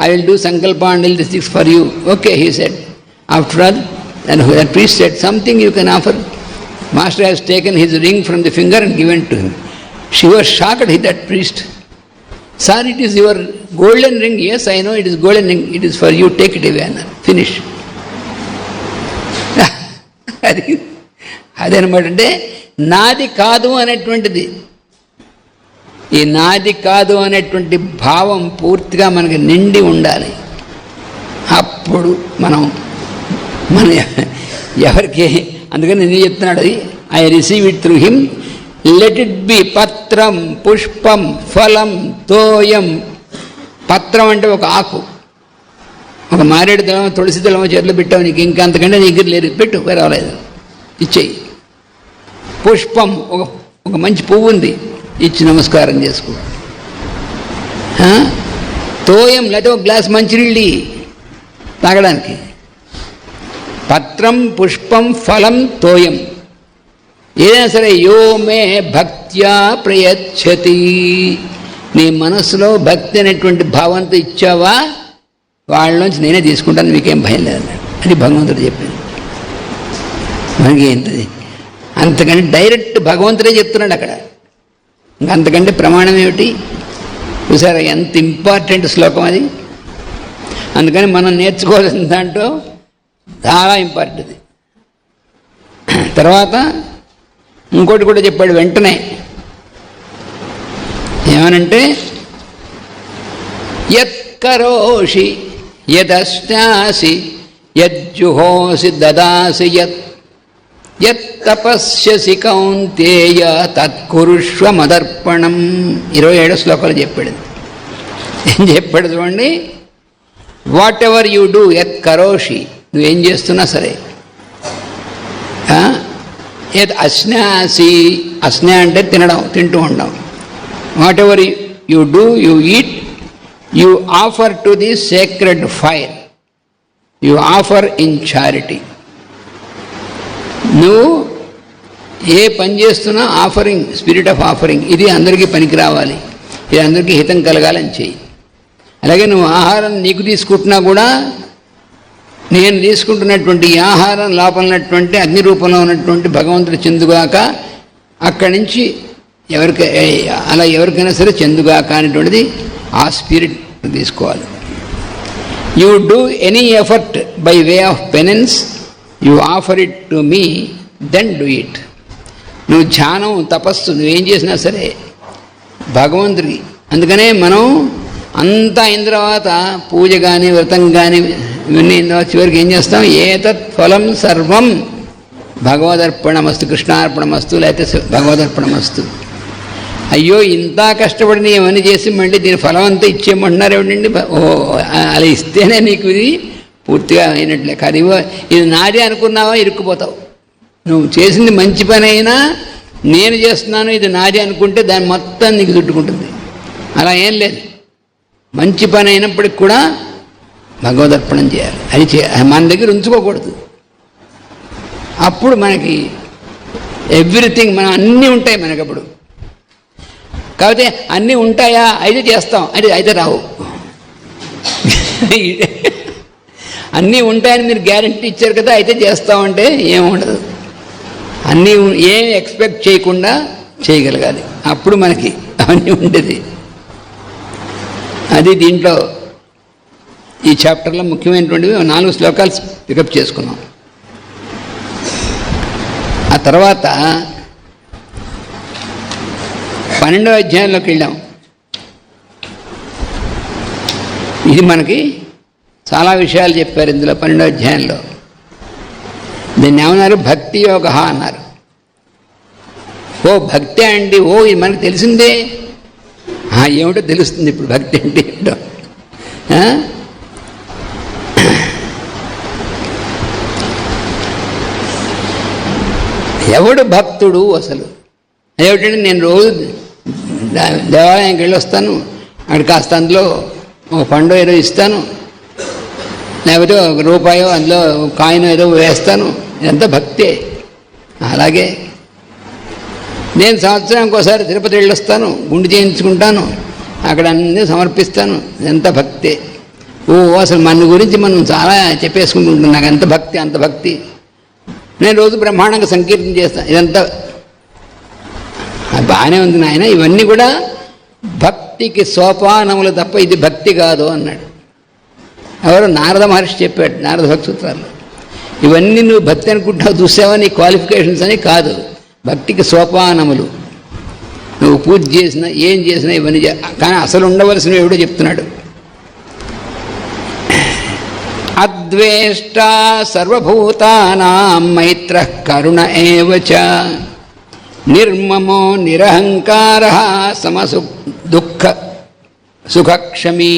I will do sankalpa and all these things for you. Okay, he said. After all, and that priest said, something you can offer. Master has taken his ring from the finger and given to him. She was shocked, that priest. Sir, it is your golden ring. Yes, I know it is golden ring. It is for you. Take it away. Finish. అదేనమాట. అంటే నాది కాదు అనేటువంటిది, ఈ నాది కాదు అనేటువంటి భావం పూర్తిగా మనకి నిండి ఉండాలి. అప్పుడు మన ఎవరికి, అందుకని నేను చెప్తున్నాడు, అది I receive it through him. Let it be పత్రం, పుష్పం, ఫలం, తోయం. పత్రం అంటే ఒక ఆకు, ఒక మారేడు దళమో తులసి దళమో చేతిలో పెట్టావు, నీకు ఇంకా అంతకంటే నీ దగ్గర లేదు, పెట్టు, పర్వాలేదు, ఇచ్చేయి. పుష్పం, ఒక మంచి పువ్వు ఉంది, ఇచ్చి నమస్కారం చేసుకో. తోయం, లేకపోతే ఒక గ్లాస్ మంచినీళ్ళు తాగడానికి. పత్రం, పుష్పం, ఫలం, తోయం, ఏదైనా సరే. యో మే భక్త్యా ప్రయచ్చతి, నీ మనసులో భక్తి అనేటువంటి భావంతో ఇచ్చావా, వాళ్ళలోంచి నేనే తీసుకుంటాను, మీకేం భయం లేదన్నాడు. అది భగవంతుడు చెప్పింది. మనకి ఏంటది? అంతకంటే డైరెక్ట్ భగవంతుడే చెప్తున్నాడు అక్కడ. ఇంకా అంతకంటే ప్రమాణం ఏమిటి? చూసారా ఎంత ఇంపార్టెంట్ శ్లోకం అది. అందుకని మనం నేర్చుకోవాల్సిన దాంట్లో చాలా ఇంపార్టెంట్. తర్వాత ఇంకోటి కూడా చెప్పాడు వెంటనే, ఏమనంటే యత్ కరోషి యదశ్నాసి యజ్జుహోసి దదాసి యత్ తపస్యసి కౌంతేయ తత్కురుష్వ మదర్పణం. 27 శ్లోకాలు చెప్పాడు. ఏం చెప్పాడు చూడండి. వాట్ ఎవర్ యూ డూ యత్ కరోషి, నువ్వేం చేస్తున్నా సరే. యత్ అశ్నాసి, అశ్న అంటే తినడం, తింటూ ఉండడం. What ever you do, you eat you offer to the sacred fire, you offer in charity. నువ్వు ఏ పని చేస్తున్నా ఆఫరింగ్, స్పిరిట్ ఆఫ్ ఆఫరింగ్, ఇది అందరికీ పనికి రావాలి, ఇది అందరికీ హితం కలగాలని చెయ్యి. అలాగే నువ్వు ఆహారం నీకు తీసుకుంటున్నా కూడా నేను తీసుకుంటున్నటువంటి ఈ ఆహారం లోపల ఉన్నటువంటి అగ్ని రూపంలో ఉన్నటువంటి భగవంతుడు చెందుగాక, అక్కడి నుంచి ఎవరికైనా సరే చెందుగాక అనేటువంటిది ఆ స్పిరిట్ తీసుకోవాలి. You do any effort by way of penance, you offer it to me, then do it. నువ్వు ధ్యానం, తపస్సు నువ్వేం చేసినా సరే భగవంతుడికి. అందుకనే మనం అంతా అయిన తర్వాత పూజ కానీ వ్రతం కానీ ఇవన్నీ అయిన తర్వాత చివరికి ఏం చేస్తాం? ఏతత్ ఫలం సర్వం భగవదర్పణమస్తు, కృష్ణార్పణమస్తు, లేకపోతే భగవదర్పణమస్తు. అయ్యో ఇంత కష్టపడి ఏమని చేసి మళ్ళీ దీని ఫలం అంతా ఇచ్చేయమంటున్నారు ఏమిటండి? ఓ అలా ఇస్తేనే నీకు ఇది పూర్తిగా అయినట్లే. కానీ ఇది నాదే అనుకున్నావా ఇరుక్కుపోతావు. నువ్వు చేసింది మంచి పని అయినా నేను చేస్తున్నాను ఇది నాదే అనుకుంటే దాన్ని మొత్తం నీకు చుట్టుకుంటుంది. అలా ఏం లేదు. మంచి పని అయినప్పటికి కూడా భగవదర్పణం చేయాలి. అది మన దగ్గర ఉంచుకోకూడదు. అప్పుడు మనకి ఎవ్రీథింగ్, మనం అన్నీ ఉంటాయి మనకప్పుడు. కాకపోతే అన్నీ ఉంటాయా? అయితే చేస్తాం, అయితే రావు. అన్నీ ఉంటాయని మీరు గ్యారంటీ ఇచ్చారు కదా, అయితే చేస్తామంటే ఏముండదు. అన్నీ ఏం ఎక్స్పెక్ట్ చేయకుండా చేయగలగాలి, అప్పుడు మనకి అవన్నీ ఉండేది. అది దీంట్లో ఈ చాప్టర్లో ముఖ్యమైనటువంటివి 4 శ్లోకాలు పికప్ చేసుకున్నాం. ఆ తర్వాత 12వ అధ్యాయంలోకి వెళ్ళాం. ఇది మనకి చాలా విషయాలు చెప్పారు ఇందులో 12వ అధ్యాయంలో. దీన్ని ఏమన్నారు? భక్తి యోగ అన్నారు. ఓ భక్తి అండి, ఓ ఇది మనకు తెలిసిందే. ఏమిటో తెలుస్తుంది ఇప్పుడు భక్తి అంటే ఏమిటో. ఎవడు భక్తుడు అసలు? ఏమిటంటే నేను రోజు దేవాలయానికి వెళ్ళి వస్తాను, అక్కడ కాస్త అందులో ఒక పండు ఏదో ఇస్తాను, లేకపోతే ఒక రూపాయో అందులో కాయిన్ ఏదో వేస్తాను, ఇదంతా భక్తే. అలాగే నేను సంవత్సరానికి ఒకసారి తిరుపతి వెళ్ళొస్తాను, గుండు చేయించుకుంటాను, అక్కడ అన్నీ సమర్పిస్తాను, ఇదంతా భక్తే. అసలు మన గురించి మనం చాలా చెప్పేసుకుంటుంటాం, నాకు ఎంత భక్తి అంత భక్తి. నేను రోజు బ్రహ్మాండంగా సంకీర్తన చేస్తాను, ఇదంతా బాగానే ఉంది నాయన. ఇవన్నీ కూడా భక్తికి సోపానములు తప్ప ఇది భక్తి కాదు అన్నాడు. ఎవరు? నారద మహర్షి చెప్పాడు నారద భక్తి సూత్రాల్లో. ఇవన్నీ నువ్వు భక్తి అనుకుంటావు, చూసావా, నీ క్వాలిఫికేషన్స్ అని కాదు, భక్తికి సోపానములు. నువ్వు పూజ చేసినా ఏం చేసినా ఇవన్నీ కానీ అసలు ఉండవలసినవి ఎవడో చెప్తున్నాడు. అద్వేష్ట సర్వభూతానాం మైత్రః కరుణ ఏవ చ నిర్మమో నిరహంకారః సమసు దుఃఖ సుఖక్షమీ.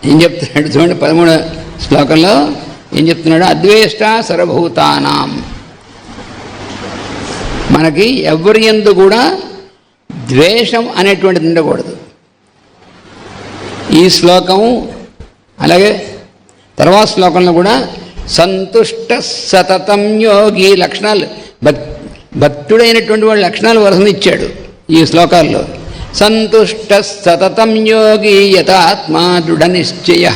ఏం చెప్తున్నాడు చూడండి 13వ శ్లోకంలో ఏం చెప్తున్నాడు? అద్వేష్ట సర్వభూతానాం. మనకి ఎవరి యందు కూడా ద్వేషం అనేటువంటిది ఉండకూడదు. ఈ శ్లోకము అలాగే తర్వాత శ్లోకంలో కూడా సంతుష్ట సతతం యోగి లక్షణాలు, భక్తుడైనటువంటి వాళ్ళ లక్షణాలు వరుసను ఇచ్చాడు ఈ శ్లోకాల్లో. సంతుష్ట సతతం యోగి యథాత్మా దృఢ నిశ్చయ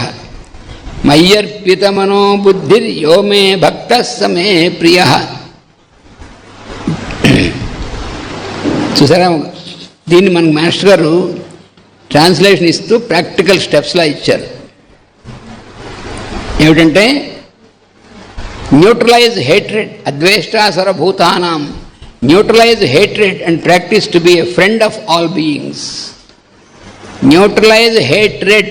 మయ్యర్పిత మనోబుద్ధిర్ యో మే భక్త సమే ప్రియ. చూసారా, దీన్ని మన మాస్టర్ గారు ట్రాన్స్లేషన్ ఇస్తూ ప్రాక్టికల్ స్టెప్స్లా ఇచ్చారు. ఏమిటంటే న్యూట్రలైజ్ హేట్రెడ్, అద్వేష్ట సర్వభూతానాం, neutralise hatred and practise to be a friend of all beings. Neutralise hatred,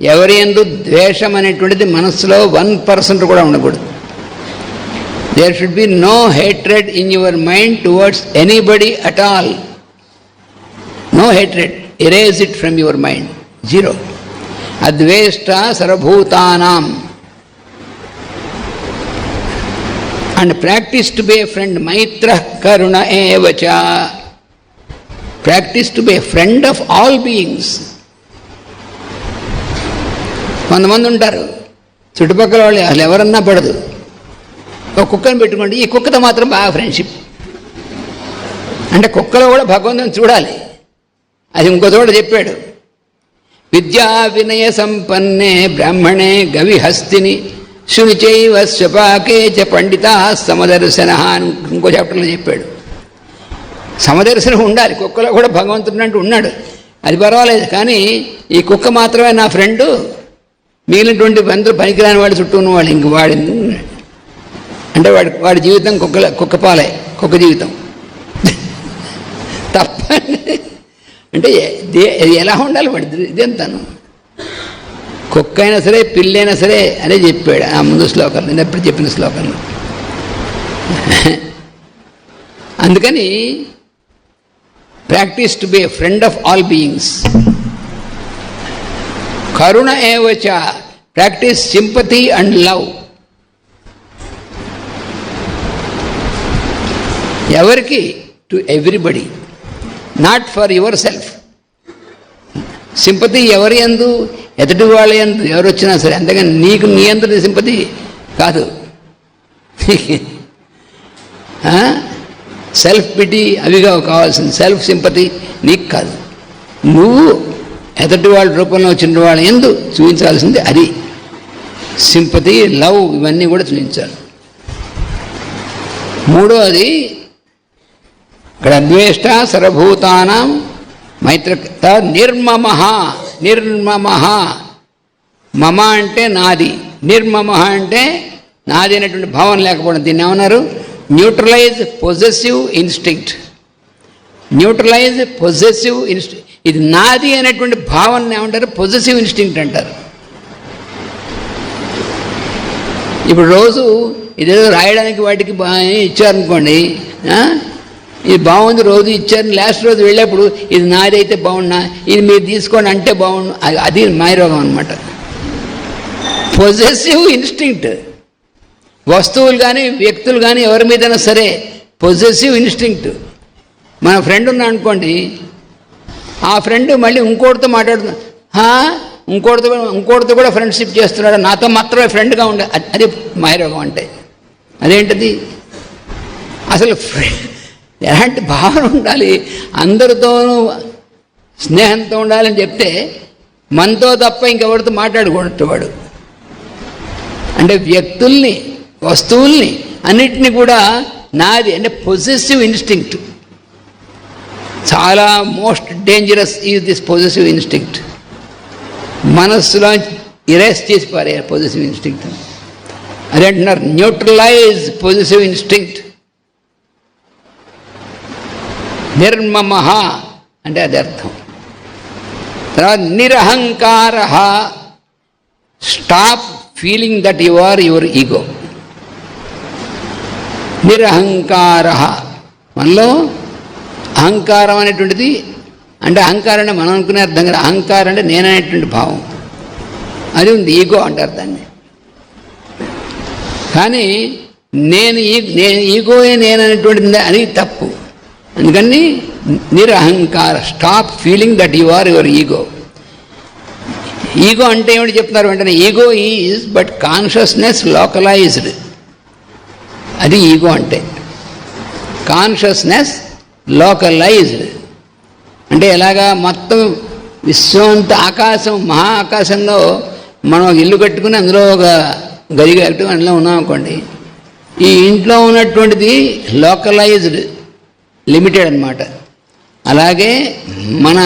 ఎవరి యందు ద్వేషం అనేటువంటిది మనస్సులో 1% కూడా ఉండకూడదు. There should be no hatred in your mind towards anybody at all. No hatred, erase it from your mind, 0. అద్వేష్ట సర్వభూతానాం and practise to be a friend మైత్రః కరుణ ఏవ చ. Practise to be a friend of all beings. కొంతమంది ఉంటారు చుట్టుపక్కల వాళ్ళు అసలు ఎవరన్నా పడదు, ఒక కుక్కని పెట్టుకోండి, ఈ కుక్కతో మాత్రం బాగా ఫ్రెండ్షిప్. అంటే కుక్కలో కూడా భగవంతుని చూడాలి. అది ఇంకో చోట చెప్పాడు, విద్యా వినయ సంపన్నే బ్రాహ్మణే గవిహస్తిని శునిచైవ స్వపాకే చ పండితా సమదర్శన అని ఇంకో చాప్టర్లో చెప్పాడు. సమదర్శనం ఉండాలి, కుక్కలో కూడా భగవంతుడు అంటూ ఉన్నాడు, అది పర్వాలేదు. కానీ ఈ కుక్క మాత్రమే నా ఫ్రెండు, మిగిలినటువంటి అందరూ పనికిరాని వాడి చుట్టూ ఉన్నవాళ్ళు ఇంక వాడి అంటే వాడి జీవితం కుక్క పాలే, కుక్క జీవితం తప్ప. అంటే ఎలా ఉండాలి వాడి ఇదంతాను, కుక్క అయినా సరే పిల్లైనా సరే అనే చెప్పాడు ఆ ముందు శ్లోకంలో, నేను ఎప్పుడు చెప్పిన శ్లోకంలో. అందుకని practice to be a friend of all beings. కరుణ ఏవచ, ప్రాక్టీస్ సింపతి అండ్ లవ్. ఎవరికి? To everybody, not for yourself. Sympathy ఎవరి యందు? ఎదుటి వాళ్ళ యందు ఎవరు వచ్చినా సరే, అంతేగాని నీకు నీ అంతటి సింపతి కాదు. సెల్ఫ్ పిటీ అవిగా కావాల్సింది, సెల్ఫ్ సింపతి నీకు కాదు. నువ్వు ఎదుటి వాళ్ళ రూపంలో వచ్చిన వాళ్ళ యందు చూపించాల్సింది అది సింపతి, లవ్, ఇవన్నీ కూడా చూపించాలి. మూడోది ఇక్కడ అద్వేష్ట సర్వభూతానాం మైత్రత నిర్మమ. నిర్మమ, మమ అంటే నాది, నిర్మమ అంటే నాది అనేటువంటి భావన లేకపోవడం. దీన్ని ఏమన్నారు? Neutralise possessive instinct. Neutralise possessive instinct. ఇది నాది అనేటువంటి భావన ఏమంటారు? పొజెసివ్ ఇన్స్టింక్ట్ అంటారు. ఇప్పుడు రోజు ఇదేదో రాయడానికి వాటికి ఇచ్చారనుకోండి, ఇది బాగుంది రోజు ఇచ్చారు, లాస్ట్ రోజు వెళ్ళేప్పుడు ఇది నాదైతే బాగున్నా, ఇది మీరు తీసుకోండి అంటే బాగుండు, అది మాయరోగం అనమాట. Possessive instinct. వస్తువులు కానీ వ్యక్తులు కానీ ఎవరి మీదైనా సరే పొజెసివ్ ఇన్స్టింక్ట్. మన ఫ్రెండ్ ఉన్నా అనుకోండి, ఆ ఫ్రెండ్ మళ్ళీ ఇంకోటితో మాట్లాడుతున్నాడు, ఇంకోటితో కూడా ఫ్రెండ్షిప్ చేస్తున్నాడు, నాతో మాత్రమే ఫ్రెండ్గా ఉండే, అది మాయరోగం అంటే. అదేంటది? అసలు ఎలాంటి భావన ఉండాలి? అందరితోనూ స్నేహంతో ఉండాలని చెప్తే మనతో తప్ప ఇంకెవరితో మాట్లాడకూడదు. అంటే వ్యక్తుల్ని, వస్తువుల్ని అన్నిటినీ కూడా నాది అంటే పొజెసివ్ ఇన్స్టింక్ట్. చాలా most dangerous is this possessive instinct. మనస్సులో ఇరేస్ చేసి పారేయాలి పొజెసివ్ ఇన్స్టింక్ట్. అదే అంటున్నారు న్యూట్రలైజ్ పొజెసివ్ ఇన్స్టింక్ట్. నిర్మమ అంటే అది అర్థం. తర్వాత నిరహంకార, stop feeling that you are your ego. నిరహంకార, మనలో అహంకారం అనేటువంటిది, అంటే అహంకారం అంటే మనం అనుకునే అర్థం కదా, అహంకారం అంటే నేననేటువంటి భావం అది ఉంది, ఈగో అంటారు దాన్ని. కానీ నేను ఈగోయే నేననేటువంటిది అది తప్పు. అందుకని నిరహంకార, stop feeling that you are your ego. Ego అంటే ఏమిటి చెప్తున్నారు వెంటనే? Ego is but consciousness localised. అది ఈగో అంటే. కాన్షియస్నెస్ లోకలైజ్డ్ అంటే ఎలాగా? మొత్తం విశ్వంత ఆకాశం, మహా ఆకాశంలో మనం ఒక ఇల్లు కట్టుకుని అందులో ఒక గది కట్టుకుని అందులో ఉన్నాం అనుకోండి, ఈ ఇంట్లో ఉన్నటువంటిది లోకలైజ్డ్, లిమిటెడ్ అన్నమాట. అలాగే మన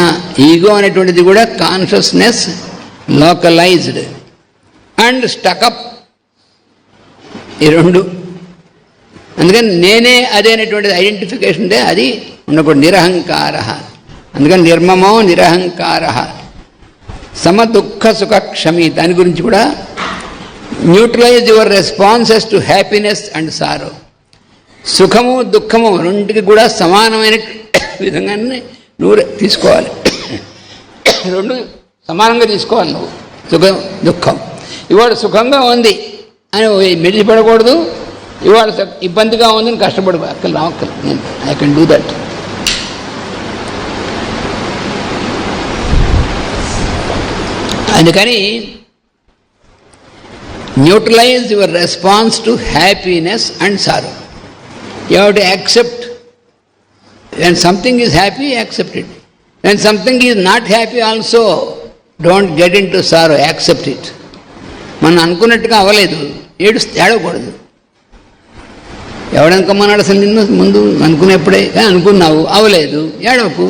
ఈగో అనేటువంటిది కూడా కాన్షియస్నెస్ లోకలైజ్డ్ అండ్ స్టకప్, ఈ రెండు. అందుకని నేనే అదే అనేటువంటిది ఐడెంటిఫికేషన్ ఉంటే అది ఉండకూడదు. నిరహంకార, అందుకని నిర్మమో నిరహంకార. సమ దుఃఖ సుఖ క్షమి, దాని గురించి కూడా neutralise your responses to happiness and sorrow. సుఖము దుఃఖము రెండింటికి కూడా సమానమైన విధంగానే నువ్వు తీసుకోవాలి. రెండు సమానంగా తీసుకోవాలి నువ్వు, సుఖం దుఃఖం. ఇవాళ సుఖంగా ఉంది అని మెడిసిపడకూడదు, ఇవాళ ఇబ్బందిగా ఉందని కష్టపడు అక్కలు రావక్కలు. నేను ఐ కెన్ డూ దట్. అందుకని Neutralize your response to happiness and sorrow. You have to accept. When something is happy, accept it. When something is not happy also, don't get into sorrow, accept it. మనం అనుకున్నట్టుగా అవ్వలేదు, ఏడవకూడదు. ఎవడనుకోమన్నాడు అసలు నిన్ను ముందు అనుకునేప్పుడే? అనుకున్నావు, అవ్వలేదు, ఏడవకు.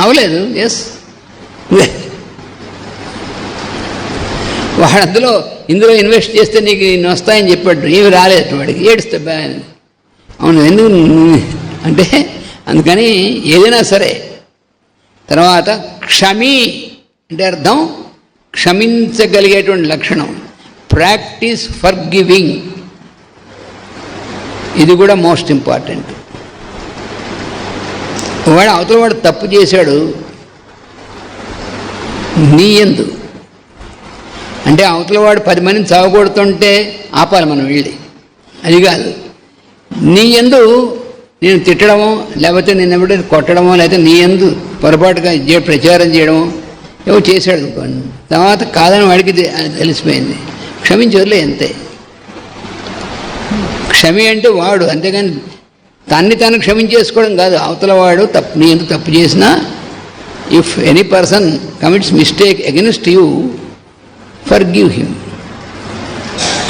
అవ్వలేదు, ఎస్. వాడు ఇందులో ఇన్వెస్ట్ చేస్తే నీకు ఇన్ని వస్తాయని చెప్పాడు, ఏమి రాలేదు, వాడికి ఏడుస్తే అవును ఎందుకు అంటే అందుకని ఏదైనా సరే. తర్వాత క్షమి అంటే అర్థం క్షమించగలిగేటువంటి లక్షణం. ప్రాక్టీస్ ఫర్ గివింగ్, ఇది కూడా మోస్ట్ ఇంపార్టెంట్. అవతల వాడు తప్పు చేశాడు, నీ యందు అంటే అవతల వాడు 10 మందిని చావగొడుతుంటే ఆపాలి మనం వెళ్ళి, అది కాదు. నీ యందు నేను తిట్టడమో లేకపోతే నేను ఎవడో కొట్టడమో లేకపోతే నీ యందు పొరపాటుగా ప్రచారం చేయడమో ఏవో చేశాడు అనుకోండి, తర్వాత కాదని వాడికి తెలిసిపోయింది, క్షమించవలే అంతే. క్షమి అంటే వాడు, అంతేగాని తన్ని తాను క్షమించేసుకోవడం కాదు. అవతల వాడు నీ ఎందుకు తప్పు చేసినా, if any person commits mistake against you, forgive him.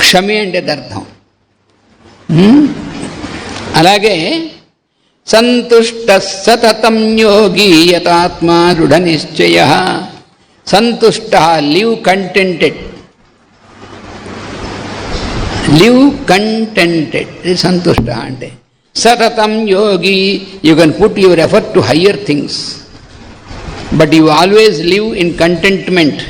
క్షమి అంటే అర్థం. అలాగే సంతుష్ట సతతం యోగి యతాత్మా దృఢ నిశ్చయ. సంతుష్ట, లివ్ కంటెంటెడ్, లివ్ కంటెంటెడ్, ఇది సంతుష్ట అంటే. సతతం యోగి, you can put your effort to higher things, but you always live in contentment.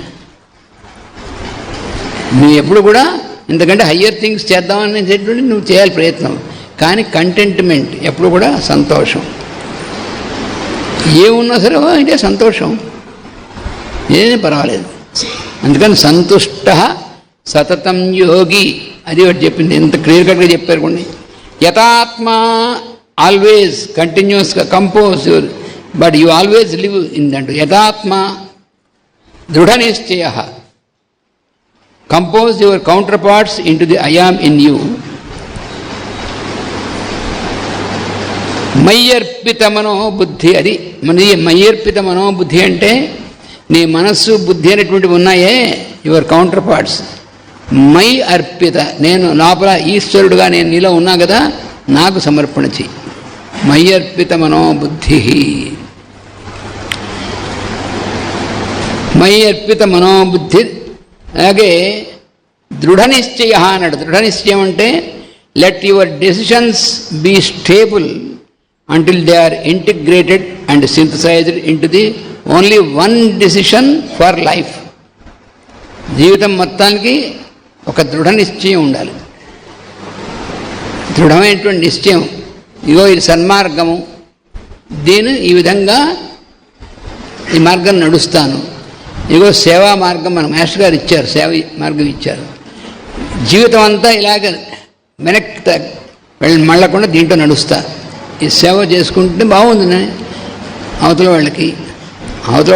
నువ్వు ఎప్పుడు కూడా ఎందుకంటే హయ్యర్ థింగ్స్ చేద్దామనేటటువంటి నువ్వు చేయాలి ప్రయత్నం, కానీ కంటెంట్మెంట్ ఎప్పుడు కూడా సంతోషం. ఏమున్నా సరే అంటే సంతోషం, ఏదైనా పర్వాలేదు. అందుకని సంతుష్ట సతతం యోగి, అది ఒకటి చెప్పింది, ఎంత క్లియర్ కట్గా చెప్పారు కొన్ని. యథాత్మ, ఆల్వేస్ కంటిన్యూస్గా compose your, but you always live in that. యథాత్మ దృఢ నిశ్చయ, compose your counterparts into the I am in you. మయ్యర్పిత మనోబుద్ధి, అది మన మయ్యర్పిత మనోబుద్ధి అంటే నీ మనస్సు బుద్ధి అనేటువంటివి ఉన్నాయే, your counter parts. My Arpita, నేను లోపల ఈశ్వరుడుగా నేను నీలో ఉన్నా కదా, నాకు సమర్పణ చెయ్యి. మయ్యర్పిత మనోబుద్ధి, మయ్యర్పిత మనోబుద్ధి. అలాగే దృఢ నిశ్చయ అన్నాడు. దృఢ నిశ్చయం అంటే let your decisions be stable until they are integrated and synthesized into the only one decision for life. జీవితం మొత్తానికి ఒక దృఢ నిశ్చయం ఉండాలి. దృఢమైనటువంటి నిశ్చయం, ఇగో ఇది సన్మార్గము, దీని ఈ విధంగా ఈ మార్గం నడుస్తాను. ఇగో సేవా మార్గం మన మాస్టర్ గారు ఇచ్చారు, సేవ మార్గం ఇచ్చారు. జీవితం అంతా ఇలాగ వెనక్కి మళ్ళకుండా దీంట్లో నడుస్తా, ఈ సేవ చేసుకుంటే బాగుంది. అవతల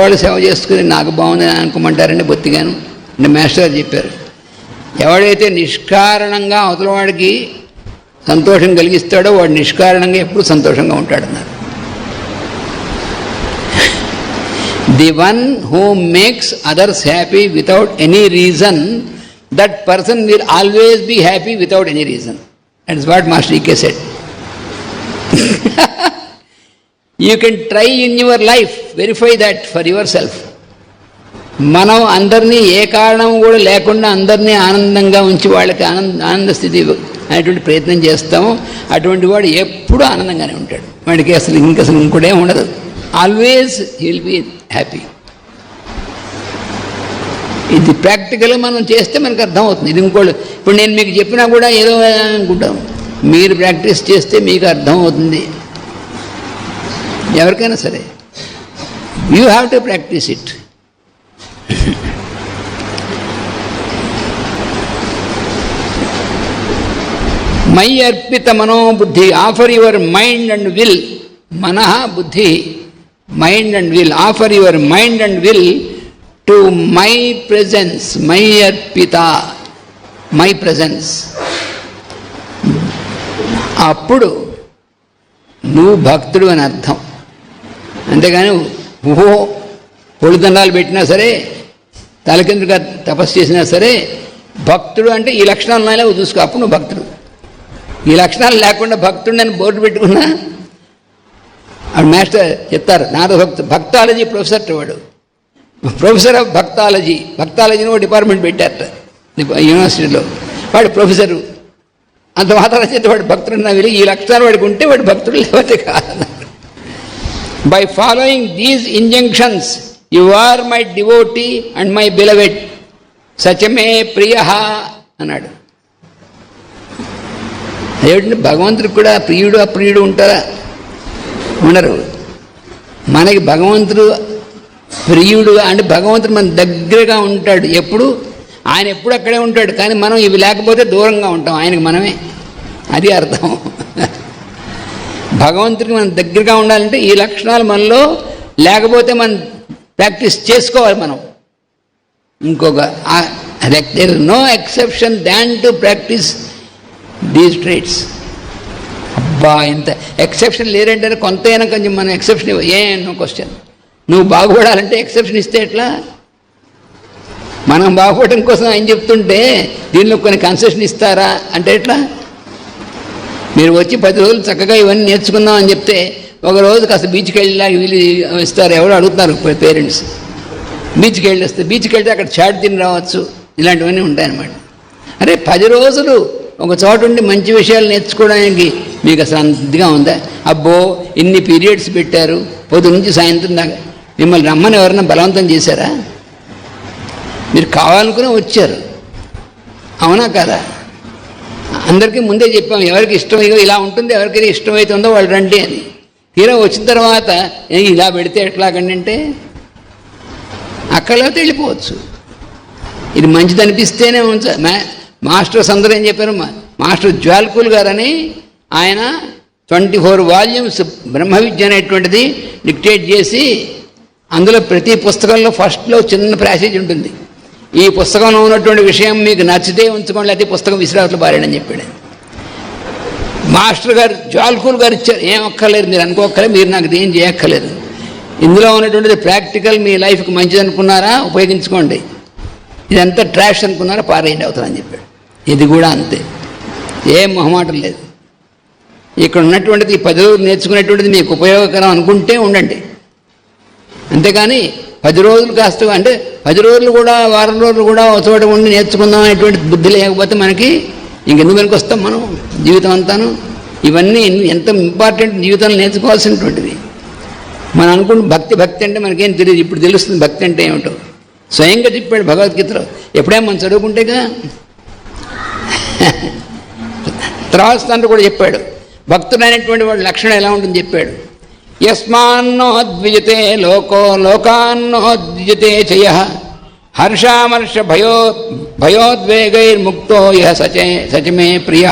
వాళ్ళు సేవ చేసుకుని నాకు బాగుందని అనుకోమంటారండి బొత్తిగాను అంటే మాస్టర్ గారు చెప్పారు. ఎవడైతే నిష్కారణంగా అవతల వాడికి సంతోషం కలిగిస్తాడో వాడు నిష్కారణంగా ఎప్పుడు సంతోషంగా ఉంటాడన్నారు. The one who makes others happy without any reason, that person will always be happy without any reason. That is what master EK said. You can try in your life, verify that for yourself. మనం అందరినీ ఏ కారణం కూడా లేకుండా అందరినీ ఆనందంగా ఉంచి వాళ్ళకి ఆనంద స్థితి అనేటువంటి ప్రయత్నం చేస్తాము. అటువంటి వాడు ఎప్పుడూ ఆనందంగానే ఉంటాడు, వాడికి అసలు ఇంకోటే ఉండదు. Always he will be happy. ఇది ప్రాక్టికల్గా మనం చేస్తే మనకు అర్థమవుతుంది. ఇది ఇంకోళ్ళు ఇప్పుడు నేను మీకు చెప్పినా కూడా ఏదో అనుకుంటాం, మీరు ప్రాక్టీస్ చేస్తే మీకు అర్థమవుతుంది. ఎవరికైనా సరే you have to practice it. మై అర్పిత మనోబుద్ధి, offer your mind and will. మనః బుద్ధి, mind and will. Offer your mind and will to my presence, మై అర్పిత. మై ప్రజెన్స్, అప్పుడు నువ్వు భక్తుడు అని అర్థం. అంతేగాని ఊహో పొడిదండాలు పెట్టినా సరే, తలకిందుగా తపస్సు చేసినా సరే, భక్తుడు అంటే ఈ లక్షణాలు ఉన్నాయో చూసుకో, అప్పుడు నువ్వు భక్తుడు. ఈ లక్షణాలు లేకుండా భక్తుడు అని బోర్డు పెట్టుకున్నా, ఆడు మాస్టర్ చెప్తారు, నారద భక్తాలజీ ప్రొఫెసర్ వాడు, ప్రొఫెసర్ ఆఫ్ భక్తాలజీ. భక్తాలజీని ఒక డిపార్ట్మెంట్ పెట్టారట యూనివర్సిటీలో. వాడు ప్రొఫెసరు, అంత మాత్రం చేస్తే వాడు భక్తుడు నా వెళ్ళి ఈ లక్షణాలు వాడికి ఉంటే వాడు భక్తుడు, లేకపోతే కాదు. By following these injunctions you are my devotee and my beloved, సచమే ప్రియ అన్నాడు. ఏమిటంటే భగవంతుడికి కూడా ప్రియుడు అప్రియుడు ఉంటారా? ఉండరు. మనకి భగవంతుడు ప్రియుడు అంటే భగవంతుడు మన దగ్గరగా ఉంటాడు ఎప్పుడు, ఆయన ఎప్పుడు అక్కడే ఉంటాడు. కానీ మనం ఇవి లేకపోతే దూరంగా ఉంటాం ఆయనకి మనమే, అది అర్థం. భగవంతుడికి మనం దగ్గరగా ఉండాలంటే ఈ లక్షణాలు మనలో లేకపోతే మనం ప్రాక్టీస్ చేసుకోవాలి. మనం ఇంకొక there is no exception than to practise these traits. అబ్బా ఇంత ఎక్సెప్షన్ లేరంటే కొంతైనా కొంచెం మనం ఎక్సెప్షన్ నో క్వశ్చన్. నువ్వు బాగుపడాలంటే ఎక్సెప్షన్ ఇస్తే ఎట్లా? మనం బాగుపడటం కోసం ఆయన చెప్తుంటే దీనిలో కొన్ని కన్సెషన్ ఇస్తారా అంటే ఎట్లా? మీరు వచ్చి 10 రోజులు చక్కగా ఇవన్నీ నేర్చుకుందాం అని చెప్తే ఒకరోజు కాస్త బీచ్కి వెళ్ళి వీళ్ళు ఇస్తారు. ఎవరు అడుగుతున్నారు పేరెంట్స్, బీచ్కి వెళ్తే అక్కడ చాట్ తిని రావచ్చు, ఇలాంటివన్నీ ఉంటాయన్నమాట. అరే 10 రోజులు ఒక చోట ఉండి మంచి విషయాలు నేర్చుకోవడానికి మీకు అసలు అంతగా ఉందా? అబ్బో ఇన్ని పీరియడ్స్ పెట్టారు, పొద్దు నుంచి సాయంత్రం దాకా. మిమ్మల్ని రమ్మని ఎవరైనా బలవంతం చేశారా? మీరు కావాలనుకునే వచ్చారు, అవునా కదా? అందరికీ ముందే చెప్పాం ఎవరికి ఇష్టమైందో ఇలా ఉంటుంది, ఎవరికైతే ఇష్టమవుతుందో వాళ్ళు రండి అని. తీరా వచ్చిన తర్వాత ఇలా పెడితే ఎట్లాగండి అంటే అక్కడతో వెళ్ళిపోవచ్చు. ఇది మంచిది అనిపిస్తేనే మాస్టర్స్ అందరూ ఏం చెప్పారు, మాస్టర్ జ్వాల్కుల్ గారని ఆయన 24 వాల్యూమ్స్ బ్రహ్మ విద్య అనేటువంటిది డిక్టేట్ చేసి, అందులో ప్రతి పుస్తకంలో ఫస్ట్లో చిన్న ప్యాసేజ్ ఉంటుంది. ఈ పుస్తకంలో ఉన్నటువంటి విషయం మీకు నచ్చితే ఉంచుకోండి, లేకపోతే పుస్తకం విసిరావతలు పారాడని చెప్పాడు. మాస్టర్ గారు జ్వాల్కుల్ గారు ఇచ్చారు, ఏం ఒక్కర్లేదు, మీరు అనుకోక్కర్లేదు, మీరు నాకు ఏం చేయక్కర్లేదు, ఇందులో ఉన్నటువంటిది ప్రాక్టికల్, మీ లైఫ్కి మంచిది అనుకున్నారా ఉపయోగించుకోండి, ఇదంతా ట్రాష్ అనుకున్నారా పారేయండి అవుతుందని చెప్పాడు. ఇది కూడా అంతే, ఏం మొహమాటం లేదు. ఇక్కడ ఉన్నటువంటిది 10 రోజులు నేర్చుకునేటువంటిది మీకు ఉపయోగకరం అనుకుంటే ఉండండి, అంతేకాని 10 రోజులు కాస్త అంటే 10 రోజులు కూడా వారం రోజులు కూడా ఒక చోట ఉండి నేర్చుకుందాం అనేటువంటి బుద్ధి లేకపోతే మనకి ఇంకెందుకు వెనక్కి వస్తాం మనం జీవితం అంతాను. ఇవన్నీ ఎంత ఇంపార్టెంట్ జీవితంలో నేర్చుకోవాల్సినటువంటిది. మనం అనుకుంటే భక్తి అంటే మనకేం తెలియదు, ఇప్పుడు తెలుస్తుంది భక్తి అంటే ఏమిటో. స్వయంగా చెప్పాడు భగవద్గీతలో, ఎప్పుడైనా మనం చదువుకుంటేగా. తర్వాత తండ్రి కూడా చెప్పాడు భక్తుడు అనేటువంటి వాడి లక్షణం ఎలా ఉంటుందని చెప్పాడు. యస్మాన్నోద్విజతే లోకో లోకాన్నోద్విజతే చయ హర్షామర్ష భయోద్వేగైర్ముక్తో యః సచమే ప్రియ.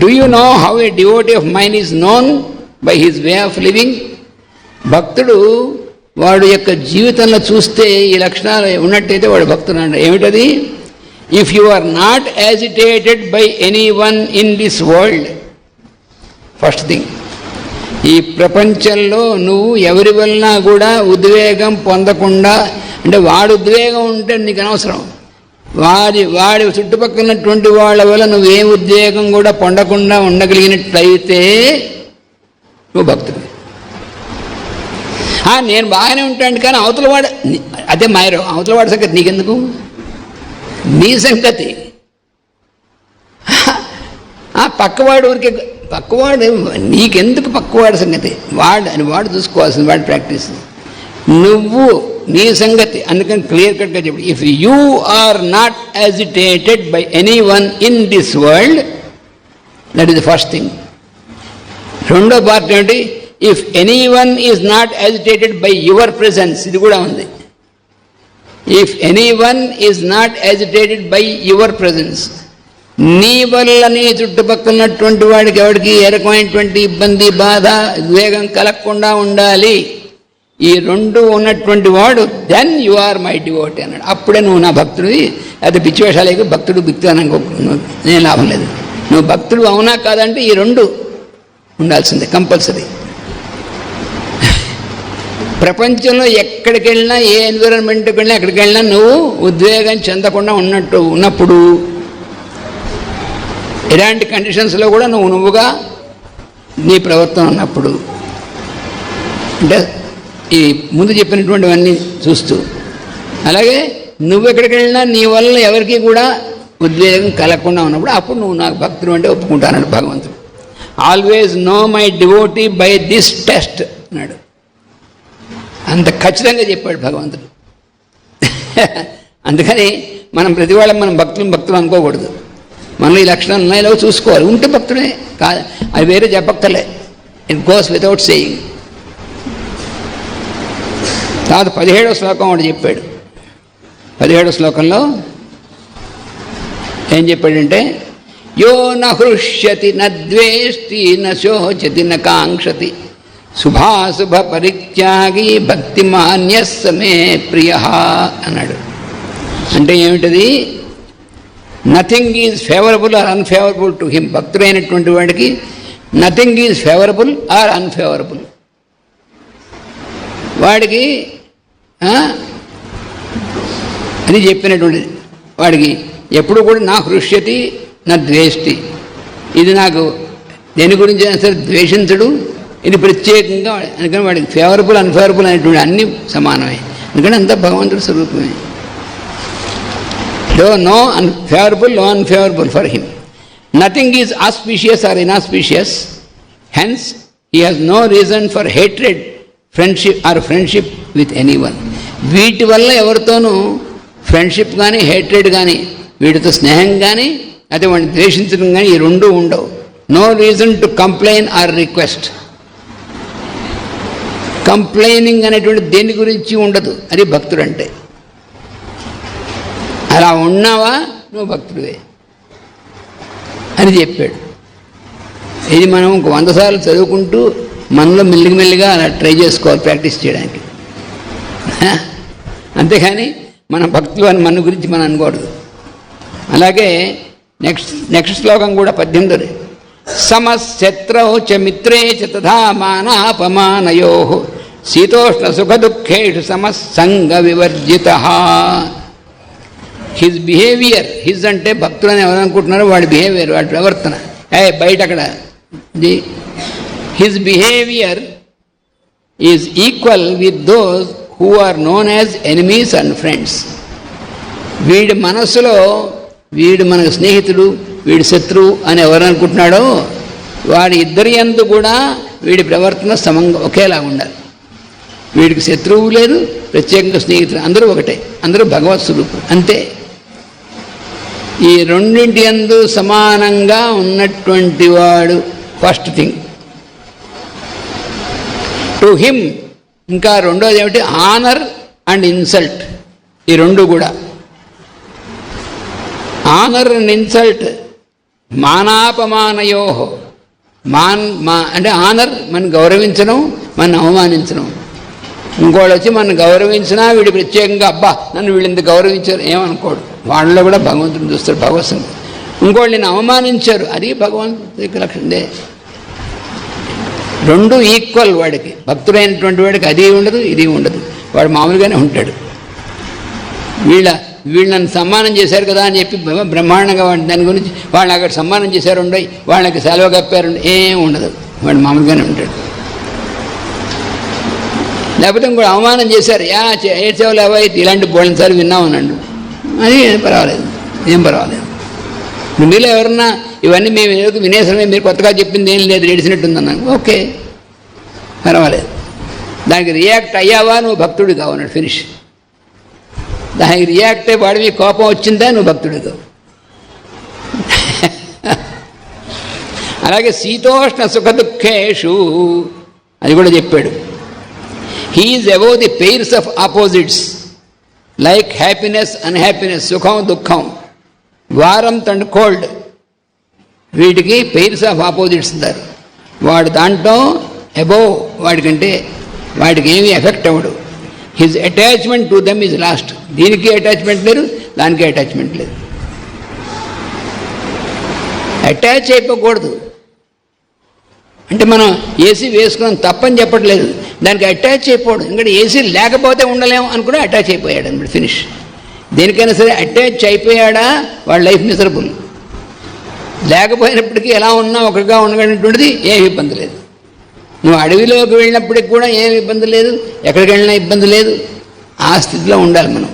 Do you know how a devotee of mind is known by his way of living. భక్తుడు వాడు యొక్క జీవితంలో చూస్తే ఈ లక్షణాలు ఉన్నట్టయితే వాడు భక్తుడు అంట. ఏమిటది? If you are not agitated by any one in this world, first thing, ఈ ప్రపంచంలో నువ్వు ఎవరి వలన కూడా ఉద్వేగం పొందకుండా, అంటే వాడు ఉద్వేగం ఉంటే నీకు అనవసరం, వాడి చుట్టుపక్కలటువంటి వాళ్ళ వల్ల నువ్వేం ఉద్వేగం కూడా పొందకుండా ఉండగలిగినట్లయితే నువ్వు భక్తుడు. నేను బాగానే ఉంటాను కానీ అవతలవాడు, అదే మాయరు, అవతలవాడి సంగతి నీకెందుకు, నీ సంగతి. పక్కవాడు ఊరికే, పక్కవాడు నీకెందుకు, పక్కవాడి సంగతి వాడు చూసుకోవాల్సింది, వాడి ప్రాక్టీస్. నువ్వు నీ సంగతి. అందుకని క్లియర్ కట్గా చెప్పు, if you are not agitated by any one in this world, that is the first thing. రెండో పార్ట్ ఏంటి? If any one is not agitated by your presence, ఇది కూడా ఉంది. If any one is not agitated by your presence, నీ వల్ల నీ చుట్టుపక్కలన్నటువంటి వాడికి ఎవరికి ఏ రకమైనటువంటి ఇబ్బంది, బాధ, వేగం కలగకుండా ఉండాలి. ఈ రెండు ఉన్నటువంటి వాడు then you are my devotee అన్నాడు. అప్పుడే నువ్వు నా భక్తుడివి. అది పిచ్చివేషాలేకి భక్తుడు బిక్తు అని నేను లాభం లేదు. నువ్వు భక్తుడు అవునా కాదంటే ఈ రెండు ఉండాల్సిందే, కంపల్సరీ. ప్రపంచంలో ఎక్కడికి వెళ్ళినా, ఏ ఎన్విరాన్మెంట్కి వెళ్ళినా, ఎక్కడికి వెళ్ళినా నువ్వు ఉద్వేగం చెందకుండా ఉన్నప్పుడు, ఎలాంటి కండిషన్స్లో కూడా నువ్వుగా నీ ప్రవర్తన ఉన్నప్పుడు, అంటే ఈ ముందు చెప్పినటువంటివన్నీ చూస్తూ, అలాగే నువ్వు ఎక్కడికి వెళ్ళినా నీ వల్ల ఎవరికి కూడా ఉద్వేగం కలగకుండా ఉన్నప్పుడు అప్పుడు నువ్వు నాకు భక్తుడు అంటే ఒప్పుకుంటానన్నాడు భగవంతుడు. Always know my devotee by this test అన్నాడు. అంత ఖచ్చితంగా చెప్పాడు భగవంతుడు. అందుకని మనం ప్రతి వాళ్ళం మనం భక్తులు అనుకోకూడదు. మనలో ఈ లక్షణాలు ఉన్నాయో చూసుకోవాలి. ఉంటే భక్తుడే కాదు, అది వేరే చెప్పక్కర్లే. It goes without saying. తర్వాత 17వ శ్లోకం ఒకటి చెప్పాడు. 17వ శ్లోకంలో ఏం చెప్పాడంటే, యో న హృష్యతి న ద్వేష్టి న శోచతి న కాంక్షతి శుభాశుభ పరిత్యాగి భక్తిమాన్యస్స మే ప్రియ అన్నాడు. అంటే ఏమిటది? Nothing is favourable or unfavourable to him. భక్తుడైనటువంటి వాడికి nothing is favourable or unfavourable. వాడికి అని చెప్పినటువంటిది. వాడికి ఎప్పుడు కూడా నా హృష్యతి నా ద్వేష్టి, ఇది నాకు దేని గురించి అయినా సరే ద్వేషించడు, ఇది ప్రత్యేకంగా. అందుకని వాడికి ఫేవరబుల్ అన్ఫేవరబుల్ అనేటువంటి అన్నీ సమానమే. ఎందుకంటే అంతా భగవంతుడి స్వరూపమే. No unfavourable, no unfavourable for him. Nothing is auspicious or inauspicious. Hence he has no reason for hatred friendship with anyone. వీటి వల్ల ఎవరితోనూ ఫ్రెండ్షిప్ కానీ హేట్రెడ్ కానీ, వీటితో స్నేహం కానీ అదే వాడిని ద్వేషించడం కానీ ఈ రెండూ ఉండవు. No reason to complain or request. Complaining అనేటువంటి దేని గురించి ఉండదు. అది భక్తుడు అంటే. అలా ఉన్నావా నువ్వు భక్తుడివే అని చెప్పాడు. ఇది మనం 100 సార్లు చదువుకుంటూ మనలో మెల్లిగా అలా ట్రై చేసుకోవాలి, ప్రాక్టీస్ చేయడానికి. అంతేగాని మన భక్తులు అని మన గురించి మనం అనకూడదు. అలాగే నెక్స్ట్ శ్లోకం కూడా 18. సమశత్రౌ చ మిత్రే చ తథా మానాపమానయో శీతోష్ణ సుఖ దుఃఖేషు సమస్సంగ వివర్జిత. హిజ్ బిహేవియర్, హిజ్ అంటే భక్తులని ఎవరు అనుకుంటున్నారో వాడి బిహేవియర్, వాడి ప్రవర్తన బయట అక్కడ. His behaviour is equal with those who are known as enemies and friends. వీడి మనస్సులో వీడు మనకు స్నేహితుడు, వీడి శత్రువు అని ఎవరు అనుకుంటున్నాడో వాడి ఇద్దరి యందు కూడా వీడి ప్రవర్తన సమంగా ఒకేలా ఉండాలి. వీడికి శత్రువు లేదు, ప్రత్యేకంగా స్నేహితులు, అందరూ ఒకటే, అందరూ భగవత్ స్వరూపులు అంతే. ఈ రెండింటి యందు సమానంగా ఉన్నటువంటి వాడు ఫస్ట్ థింగ్. To him. ఇంకా రెండోది ఏమిటి? Honour and insult. ఈ రెండు కూడా ఆనర్ అండ్ ఇన్సల్ట్. మానాపమానయో. అంటే ఆనర్ మనం గౌరవించడం, మనం అవమానించడం. ఇంకోళ్ళు వచ్చి మనం గౌరవించినా వీడు ప్రత్యేకంగా అబ్బా నన్ను వీళ్ళు ఇంత గౌరవించారు ఏమనుకోడు. వాళ్ళలో కూడా భగవంతుని చూస్తారు, భగవత్సం. ఇంకోళ్ళు నేను అవమానించారు, అది భగవంతుడికి లక్షణే. రెండు ఈక్వల్ వాడికి. భక్తుడైనటువంటి వాడికి అది ఉండదు, ఇది ఉండదు. వాడు మామూలుగానే ఉంటాడు. వీళ్ళు నన్ను సన్మానం చేశారు కదా అని చెప్పి బ్రహ్మాండంగా వాడి దాని గురించి వాళ్ళు అక్కడ సన్మానం చేశారు ఉండయి, వాళ్ళకి సెలవు కప్పారు ఏం ఉండదు. వాడు మామూలుగానే ఉంటాడు. లేకపోతే ఇంకోటి అవమానం చేశారు, ఏడ్చేవాళ్ళు ఎవరైతే ఇలాంటి బోళ్ళనిసారి విన్నామన్నాడు, అది పర్వాలేదు, ఏం పర్వాలేదు. మీలో ఎవరన్నా ఇవన్నీ మేము వినేసమే, మీరు కొత్తగా చెప్పింది ఏం లేదు, ఏడిసినట్టుందన్నాను, ఓకే పర్వాలేదు. దానికి రియాక్ట్ అయ్యావా నువ్వు భక్తుడు కావన్నాడు, ఫినిష్. దానికి రియాక్ట్ అయ్యి వాడి మీకు కోపం వచ్చిందా నువ్వు భక్తుడు కావు. అలాగే శీతోష్ణ సుఖ దుఃఖేషు అది కూడా చెప్పాడు. He is above the pairs of opposites like happiness unhappiness, సుఖం దుఃఖం, వారంత్ అండ్ కోల్డ్, వీటికి పెయిర్స్ ఆఫ్ ఆపోజిట్స్ అంటారు. వాడు దాంట్లో అబోవ్, వాడికంటే వాటికి ఏమీ ఎఫెక్ట్ అవ్వడు. His attachment to them is lost. దీనికి అటాచ్మెంట్ లేదు, దానికి అటాచ్మెంట్ లేదు. అటాచ్ అయిపోకూడదు అంటే మనం ఏసీ వేసుకున్నాం తప్పని చెప్పట్లేదు, దానికి అటాచ్ అయిపోవడం. ఎందుకంటే ఏసీ లేకపోతే ఉండలేము అనుకుని అటాచ్ అయిపోయాడు అనమాట, ఫినిష్. దేనికైనా సరే అటాచ్ అయిపోయాడా వాళ్ళ లైఫ్ మిసరబుల్. లేకపోయినప్పటికీ ఎలా ఉన్నా ఒకటిగా ఉండగలిగినటువంటిది ఏమి ఇబ్బంది లేదు. నువ్వు అడవిలోకి వెళ్ళినప్పటికి కూడా ఏమి ఇబ్బంది లేదు, ఎక్కడికి వెళ్ళినా ఇబ్బంది లేదు. ఆ స్థితిలో ఉండాలి మనం.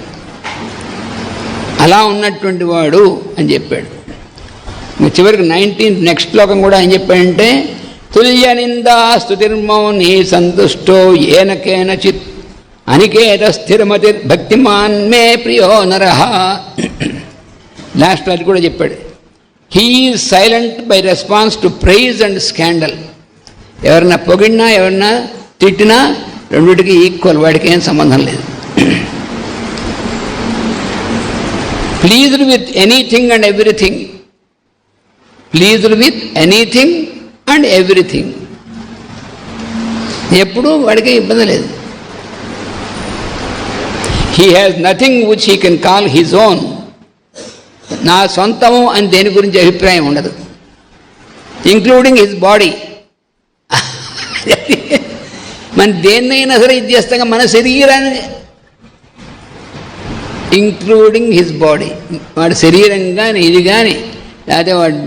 అలా ఉన్నటువంటి వాడు అని చెప్పాడు. చివరికి 19th నెక్స్ట్ శ్లోకం కూడా ఏం చెప్పాడంటే, తుల్య నిందా స్తుతిర్మౌని సంతుష్టో ఏన కేనచిత్ అనికేత స్థిరమతి భక్తిమాన్ మే ప్రియో నరః. లాస్ట్ అది కూడా చెప్పాడు. He is silent by response to praise and scandal. ఎవరన్నా పొగిడినా ఎవరన్నా తిట్టినా రెండింటికి ఈక్వల్, వాడికి ఏం సంబంధం లేదు. Pleased with anything and everything. Pleased with anything and everything. ఎప్పుడూ వాడికి ఇబ్బంది లేదు. He has nothing which he can call his own. నా సొంతము అని దేని గురించి అభిప్రాయం ఉండదు, ఇంక్లూడింగ్ హిజ్ బాడీ. మన దేన్నైనా సరే ఇది చేస్తాగా, మన శరీరాన్ని ఇంక్లూడింగ్ హిజ్ బాడీ. వాడి శరీరం కానీ ఇది కానీ లేకపోతే వాడు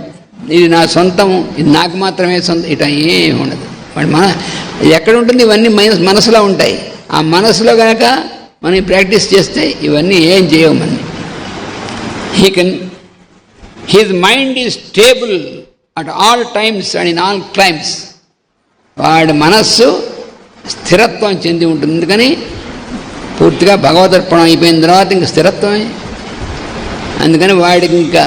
ఇది నా సొంతము, ఇది నాకు మాత్రమే సొంతం, ఇట ఏమి ఉండదు. వాడు ఎక్కడ ఉంటుంది ఇవన్నీ మనసులో ఉంటాయి. ఆ మనసులో కనుక మనం ప్రాక్టీస్ చేస్తే ఇవన్నీ ఏం చేయవు మనం. His mind is stable at all times and in all climes. వాడి మనస్సు స్థిరత్వం చెంది ఉంటుంది. అందుకని పూర్తిగా భగవదర్పణం అయిపోయిన తర్వాత ఇంక స్థిరత్వమే. అందుకని వాడికి ఇంకా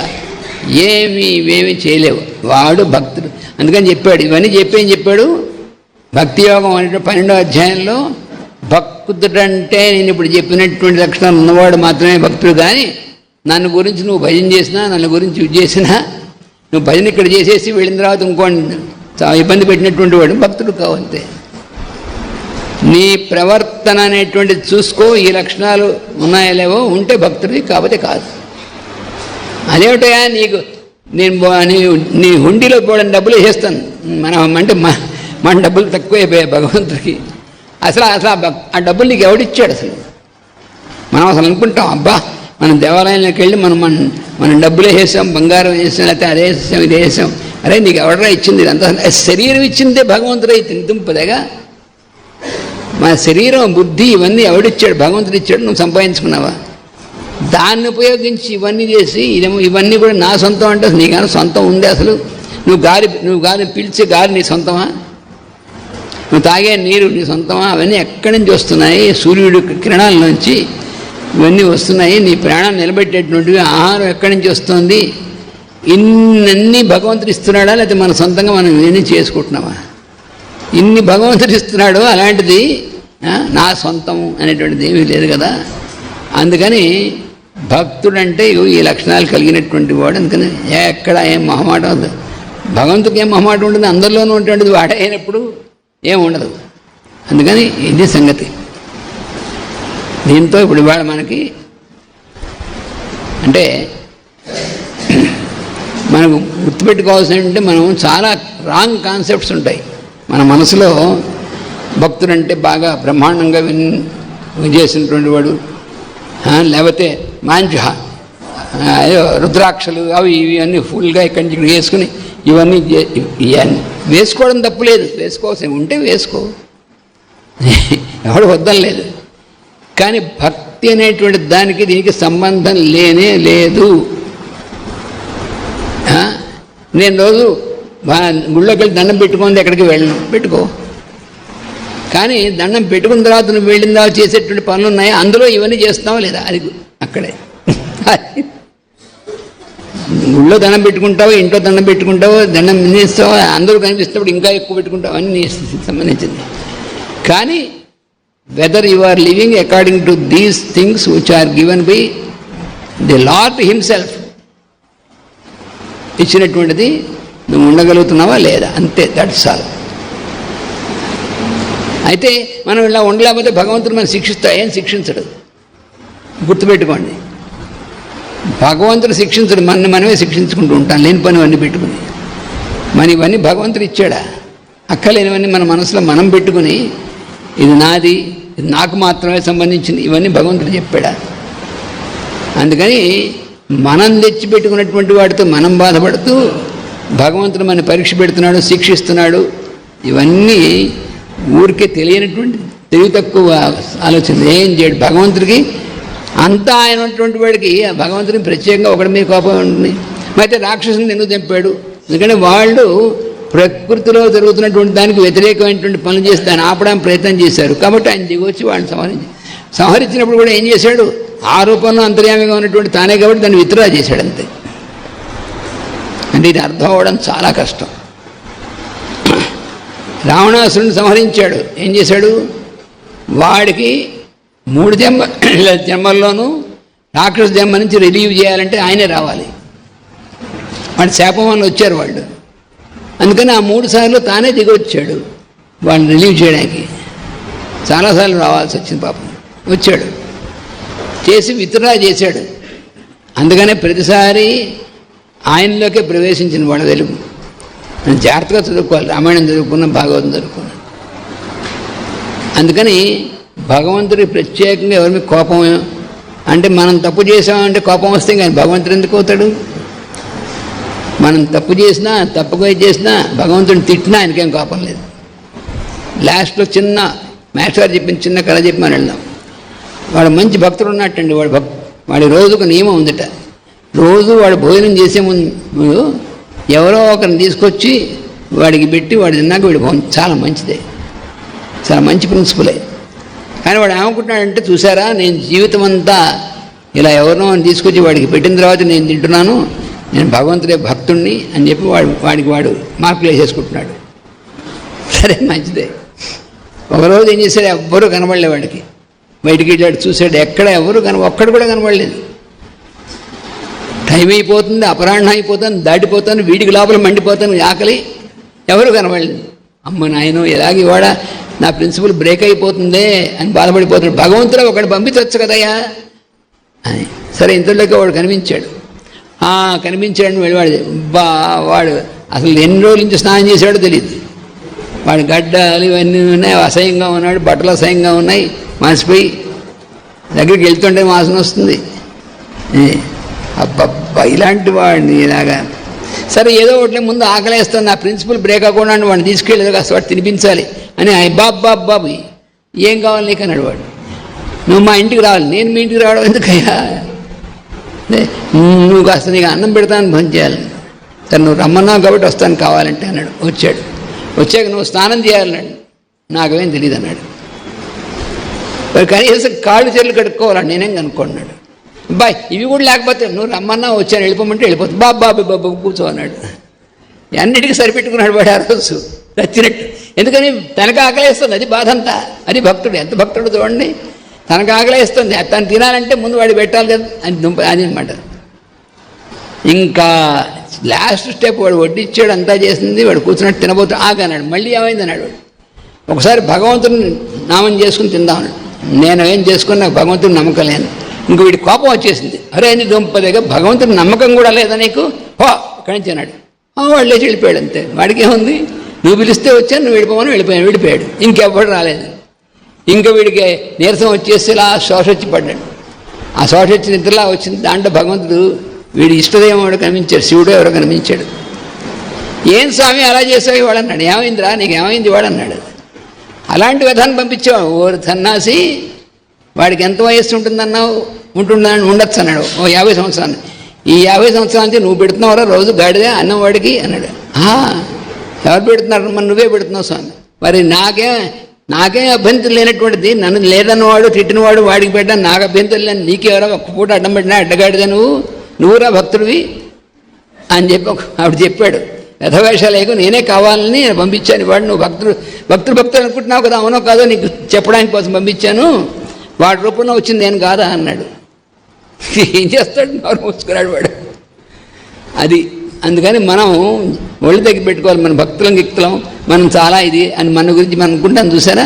ఇవేమీ చేయలేవు. వాడు భక్తుడు. అందుకని చెప్పాడు, ఇవన్నీ చెప్పాడు. భక్తి యోగం అంటే 12వ అధ్యాయంలో భక్తుడంటే నేను ఇప్పుడు చెప్పినటువంటి లక్షణాలు ఉన్నవాడు మాత్రమే భక్తుడు. కానీ నన్ను గురించి నువ్వు భజన చేసినా, నన్ను గురించి ఇది చేసినా, నువ్వు భజన ఇక్కడ చేసేసి వెళ్ళిన తర్వాత ఇంకోటి ఇబ్బంది పెట్టినటువంటి వాడు భక్తుడు కావంతే. నీ ప్రవర్తన అనేటువంటిది చూసుకో, ఈ లక్షణాలు ఉన్నాయో లేవో, ఉంటే భక్తుడివి, కాకపోతే కాదు. అదేమిటయా నీకు నీ హుండీలో పోవడం డబ్బులు వేసేస్తాను అంటే మన డబ్బులు తక్కువైపోయాయి భగవంతుడికి. అసలు ఆ డబ్బులు నీకు ఎవడిచ్చాడు? మనం అసలు అనుకుంటాం, అబ్బా మనం దేవాలయంలోకి వెళ్ళి మనం డబ్బులు వేసాం, బంగారం వేసాం, లేకపోతే అదే వేసాం, ఇది వేసాం. అరే నీకు ఎవడరా ఇచ్చింది? ఇదంతా శరీరం ఇచ్చిందే భగవంతుడే దుంపదేగా. మన శరీరం, బుద్ధి ఇవన్నీ ఎవడిచ్చాడు? భగవంతుడు ఇచ్చాడు. నువ్వు సంపాదించుకున్నావా? దాన్ని ఉపయోగించి ఇవన్నీ చేసి ఇవన్నీ కూడా నా సొంతం అంటే నీకన్నా సొంతం ఉంది? అసలు నువ్వు గాలి పీల్చే గాలి నీ సొంతమా? నువ్వు తాగే నీరు నీ సొంతమా? అవన్నీ ఎక్కడి నుంచి వస్తున్నాయి? సూర్యుడి కిరణాల నుంచి ఇవన్నీ వస్తున్నాయి. నీ ప్రాణాన్ని నిలబెట్టేటువంటివి ఆహారం ఎక్కడి నుంచి వస్తుంది? ఇన్ని భగవంతుడు ఇస్తున్నాడా, లేకపోతే మన సొంతంగా మనం ఇవన్నీ చేసుకుంటున్నావా? ఇన్ని భగవంతుడు ఇస్తున్నాడు, అలాంటిది నా సొంతము అనేటువంటిది ఏమీ లేదు కదా. అందుకని భక్తుడంటే ఈ లక్షణాలు కలిగినటువంటి వాడు. అందుకని ఎక్కడ ఏం మొహమాటం ఉంది, భగవంతుడికి ఏం మొహమాటం ఉంటుంది? అందరిలోనూ ఉంటుంటుంది, వాడే అయినప్పుడు ఏం ఉండదు. అందుకని ఇది సంగతి. దీంతో ఇప్పుడు ఇవాళ మనకి అంటే మనకు గుర్తుపెట్టుకోవాల్సిందంటే, మనం చాలా రాంగ్ కాన్సెప్ట్స్ ఉంటాయి మన మనసులో. భక్తుడంటే బాగా బ్రహ్మాండంగా చేసినటువంటి వాడు, లేకపోతే మంచి రుద్రాక్షలు అవి ఇవి అన్నీ ఫుల్గా ఇక్కడి నుంచి వేసుకుని ఇవన్నీ వేసుకోవడం తప్పులేదు, వేసుకోవాల్సి ఉంటే వేసుకో, ఎవడు వద్దలేదు. కానీ భక్తి అనేటువంటి దానికి దీనికి సంబంధం లేనే లేదు. నేను రోజు గుళ్ళోకి వెళ్ళి దండం పెట్టుకుంది, ఎక్కడికి వెళ్ళను, పెట్టుకో. కానీ దండం పెట్టుకున్న తర్వాత నువ్వు వెళ్ళిన తర్వాత చేసేటువంటి పనులు ఉన్నాయి, అందులో ఇవన్నీ చేస్తున్నావా లేదా? అది అక్కడే. గుళ్ళో దండం పెట్టుకుంటావు, ఇంట్లో దండం పెట్టుకుంటావు, దండం చేస్తావు, అందరూ కనిపిస్తున్నప్పుడు ఇంకా ఎక్కువ పెట్టుకుంటావు, అన్నీ సంబంధించింది. కానీ whether you are living according to these things which are given by the lord himself, ఇచ్చినటువంటిది నువ్వు ఉండగలుగుతున్నావా లేదా? అంతే, దట్స్ ఆల్. అయితే మనం ఇలా ఉండలేకపోతే భగవంతుడు మనం శిక్షిస్తా, ఏం శిక్షించడు. గుర్తుపెట్టుకోండి, భగవంతుడు శిక్షించడు, మనమే శిక్షించుకుంటూ ఉంటాం లేని పనివన్నీ పెట్టుకుని. మన ఇవన్నీ భగవంతుడు ఇచ్చాడా? అక్కలేనివన్నీ మన మనసులో మనం పెట్టుకుని ఇది నాది, ఇది నాకు మాత్రమే సంబంధించింది, ఇవన్నీ భగవంతుడు చెప్పాడా? అందుకని మనం తెచ్చిపెట్టుకున్నటువంటి వాటితో మనం బాధపడుతూ భగవంతుడు మన పరీక్ష పెడుతున్నాడు, శిక్షిస్తున్నాడు. ఇవన్నీ ఊరికే తెలియనటువంటి తెలివి తక్కువ ఆలోచన. ఏం చేయడు భగవంతుడికి, అంతా ఆయన ఉన్నటువంటి వాడికి భగవంతుడిని ప్రత్యేకంగా ఒకటి మీద కోపం ఉంటుంది. అయితే రాక్షసుని ఎందుకు చంపాడు? ఎందుకంటే వాళ్ళు ప్రకృతిలో జరుగుతున్నటువంటి దానికి వ్యతిరేకమైనటువంటి పనులు చేసి దాన్ని ఆపడానికి ప్రయత్నం చేశారు. కాబట్టి ఆయన దిగొచ్చి వాళ్ళని సంహరించినప్పుడు కూడా ఏం చేశాడు? ఆ రూపంలో అంతర్యామిగా ఉన్నటువంటి తానే కాబట్టి దాన్ని విత్డ్రా చేశాడు అంతే. అంటే ఇది అర్థం అవ్వడం చాలా కష్టం. రావణాసురుని సంహరించాడు. ఏం చేశాడు? వాడికి 3 జన్మల్లోనూ రాక్షస జన్మ నుంచి రిలీవ్ చేయాలంటే ఆయనే రావాలి. వాడి శాపం వల్ల వచ్చారు వాళ్ళు. అందుకని ఆ 3 సార్లు తానే దిగొచ్చాడు వాళ్ళని రిలీవ్ చేయడానికి. చాలాసార్లు రావాల్సి వచ్చింది పాపం. వచ్చాడు, చేసి విత్డ్రా చేశాడు. అందుకనే ప్రతిసారి ఆయనలోకే ప్రవేశించిన వాళ్ళ వెలుగు. జాగ్రత్తగా చదువుకోవాలి, రామాయణం చదువుకున్నా, భాగవతం చదువుకున్నా. అందుకని భగవంతుడికి ప్రత్యేకంగా ఎవరి మీద కోపం అంటే మనం తప్పు చేసామంటే కోపం వస్తే కానీ భగవంతుడు ఎందుకు అవుతాడు? మనం తప్పు చేసినా తప్పుగా చేసినా భగవంతుడిని తిట్టినా ఆయనకేం కోపం లేదు. లాస్ట్లో చిన్న మాస్టర్ చెప్పిన చిన్న కథ చెప్పి మనం వెళ్దాం. వాడు మంచి భక్తుడు ఉన్నట్టండి. వాడి రోజుకు నియమం ఉందట. రోజు వాడు భోజనం చేసే ముందు ఎవరో ఒకరిని తీసుకొచ్చి వాడికి పెట్టి వాడు తిన్నాక వీడు చాలా మంచిదే, చాలా మంచి ప్రిన్సిపలే. కానీ వాడు ఏమనుకుంటున్నాడంటే, చూసారా నేను జీవితం అంతా ఇలా ఎవరినో తీసుకొచ్చి వాడికి పెట్టిన తర్వాత నేను తింటున్నాను, నేను భగవంతుడే భక్తుణ్ణి అని చెప్పి వాడు మార్కులు వేసేసుకుంటున్నాడు. సరే మంచిదే. ఒకరోజు ఏం చేశాడు? ఎవ్వరూ కనబడలే వాడికి. బయటికి వెళ్ళాడు, చూశాడు, ఎక్కడ ఎవరు ఒక్కడు కూడా కనబడలేదు. టైం అయిపోతుంది, అపరాహ్నం అయిపోతుంది, దాటిపోతాను, వీడికి లోపల మండిపోతాను, ఆకలి, ఎవరు కనబడలేదు. అమ్మ నాయనో ఎలాగ ఇవాడ నా ప్రిన్సిపల్ బ్రేక్ అయిపోతుందే అని బాధపడిపోతాడు. భగవంతుడు ఒకటి పంపించవచ్చు కదయ్యా అని. సరే ఇంతలోకి వాడు కనిపించాడు. కనిపించాడని వెళ్ళివాడు. వాడు అసలు ఎన్ని రోజుల నుంచి స్నానం చేశాడో తెలియదు. వాడి గడ్డలు ఇవన్నీ ఉన్నాయి, అసహ్యంగా ఉన్నాడు, బట్టలు అసహ్యంగా ఉన్నాయి, మాసిపోయి దగ్గరికి వెళ్తుంటే వాసన వస్తుంది. అబ్బబ్బా ఇలాంటి వాడిని ఇలాగా. సరే ఏదో ఒకటి ముందు ఆకలేస్తాను, నా ప్రిన్సిపల్ బ్రేక్ అవ్వకుండా వాడిని తీసుకెళ్ళేది కాస్త వాడు తినిపించాలి అని బాబు ఏం కావాలి నీకు అన్నాడు వాడు. నువ్వు మా ఇంటికి రావాలి. నేను మీ ఇంటికి రావడం ఎందుకయ్యా? నువ్వు కాస్త నీకు అన్నం పెడతాను, భోజనం చేయాలి. సరే నువ్వు రమ్మన్నావు కాబట్టి వస్తాను కావాలంటే అన్నాడు. వచ్చాడు. వచ్చాక నువ్వు స్నానం చేయాలన్నాడు. నాకేం తెలియదు అన్నాడు. కనీసం కాళ్ళు చెల్లు కడుక్కోవాలండి, నేనేం కనుక్కున్నాడు. బాయ్ ఇవి కూడా లేకపోతే నువ్వు రమ్మన్నా వచ్చాను వెళ్ళిపోమంటే వెళ్ళిపోతుంది. బాబు కూర్చో అన్నాడు. అన్నిటికీ సరిపెట్టుకున్నాడు వాడు ఆ రోజు నచ్చినట్టు. ఎందుకని తనకు ఆకలేస్తుంది, అది బాధ అంతా. అది భక్తుడు, ఎంత భక్తుడు చూడండి. తనకు ఆకలేస్తుంది, తను తినాలంటే ముందు వాడు పెట్టాలి కదా అది అనమాట. ఇంకా లాస్ట్ స్టెప్ వాడు వడ్డిచ్చాడు, అంతా చేసింది, వాడు కూర్చున్నట్టు తినబోతూ ఆగన్నాడు. మళ్ళీ ఏమైంది అన్నాడు. ఒకసారి భగవంతుని నామం చేసుకుని తిందామన్నాడు. నేను ఏం చేసుకుని నాకు భగవంతుని నమ్మకం లేదు. ఇంక వీడి కోపం వచ్చేసింది. అరే నీ దుంపదేగా భగవంతుని నమ్మకం కూడా లేదా నీకు, హో ఇక్కడి నుంచి అన్నాడు. వాడు లేచి వెళ్ళిపోయాడు అంతే. వాడికి ఏముంది, నువ్వు పిలిస్తే వచ్చాను, నువ్వు వెళ్ళిపోమని వెళ్ళిపోయాడు. ఇంకెవ్వడు రాలేదు. ఇంకా వీడికి నీరసం వచ్చేసి ఇలా శ్వాస వచ్చి పడ్డాడు. ఆ శ్వాస వచ్చి నిద్రలా వచ్చింది. దాంట్లో భగవంతుడు వీడి ఇష్టదేవం వాడు కనిపించాడు, శివుడు ఎవరో కనిపించాడు. ఏం స్వామి అలా చేసావు వాడు అన్నాడు. ఏమైందిరా నీకు, ఏమైంది వాడు అన్నాడు. అలాంటి విధానం పంపించావు ఓ సన్నాసి, వాడికి ఎంత వయస్సు ఉంటుందన్నావు, ఉండొచ్చు అన్నాడు. ఓ 50 సంవత్సరాలు. ఈ 50 సంవత్సరాలకి నువ్వు పెడుతున్నావురా రోజు గాడిదే అన్నం వాడికి అన్నాడు. ఎవరు పెడుతున్నారు? మరి నువ్వే పెడుతున్నావు స్వామి. మరి నాకేం అభ్యంతరం లేనటువంటిది, నన్ను లేదన్నవాడు తిట్టినవాడు వాడికి పెట్టా, నాకు అభ్యంతరం లేని నీకెవరో ఒక్క పూట అడ్డం పెట్టినా అడ్డగాడిదే నువ్వురా భక్తుడివి అని చెప్పి ఆవిడ చెప్పాడు. యథవేషాలేకు నేనే కావాలని పంపించాను. వాడు నువ్వు భక్తుడు అనుకుంటున్నావు కదా, అవునో కాదో నీకు చెప్పడానికి కోసం పంపించాను, వాడి రూపంలో వచ్చింది నేను కాదా అన్నాడు. ఏం చేస్తాడు, నోరు మూసుకున్నాడు వాడు. అది అందుకని మనం ఒళ్ళు తగ్గి పెట్టుకోవాలి. మన భక్తులం గిక్తులం మనం చాలా ఇది అని మన గురించి మనం అనుకుంటాం. చూసారా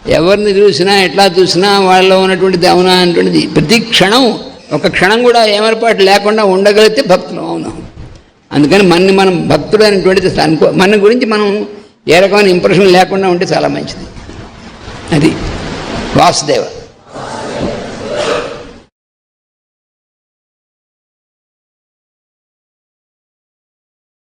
ఎవరిని చూసినా ఎట్లా చూసినా వాళ్ళలో ఉన్నటువంటిది అవునా అనేటువంటిది ప్రతి క్షణం ఒక క్షణం కూడా ఏమరపాటు లేకుండా ఉండగలిగితే భక్తులు అవును. అందుకని మనం భక్తుడు అనేటువంటిది మన గురించి మనం ఏ రకమైన ఇంప్రెషన్ లేకుండా ఉంటే చాలా మంచిది. అది వాసుదేవ.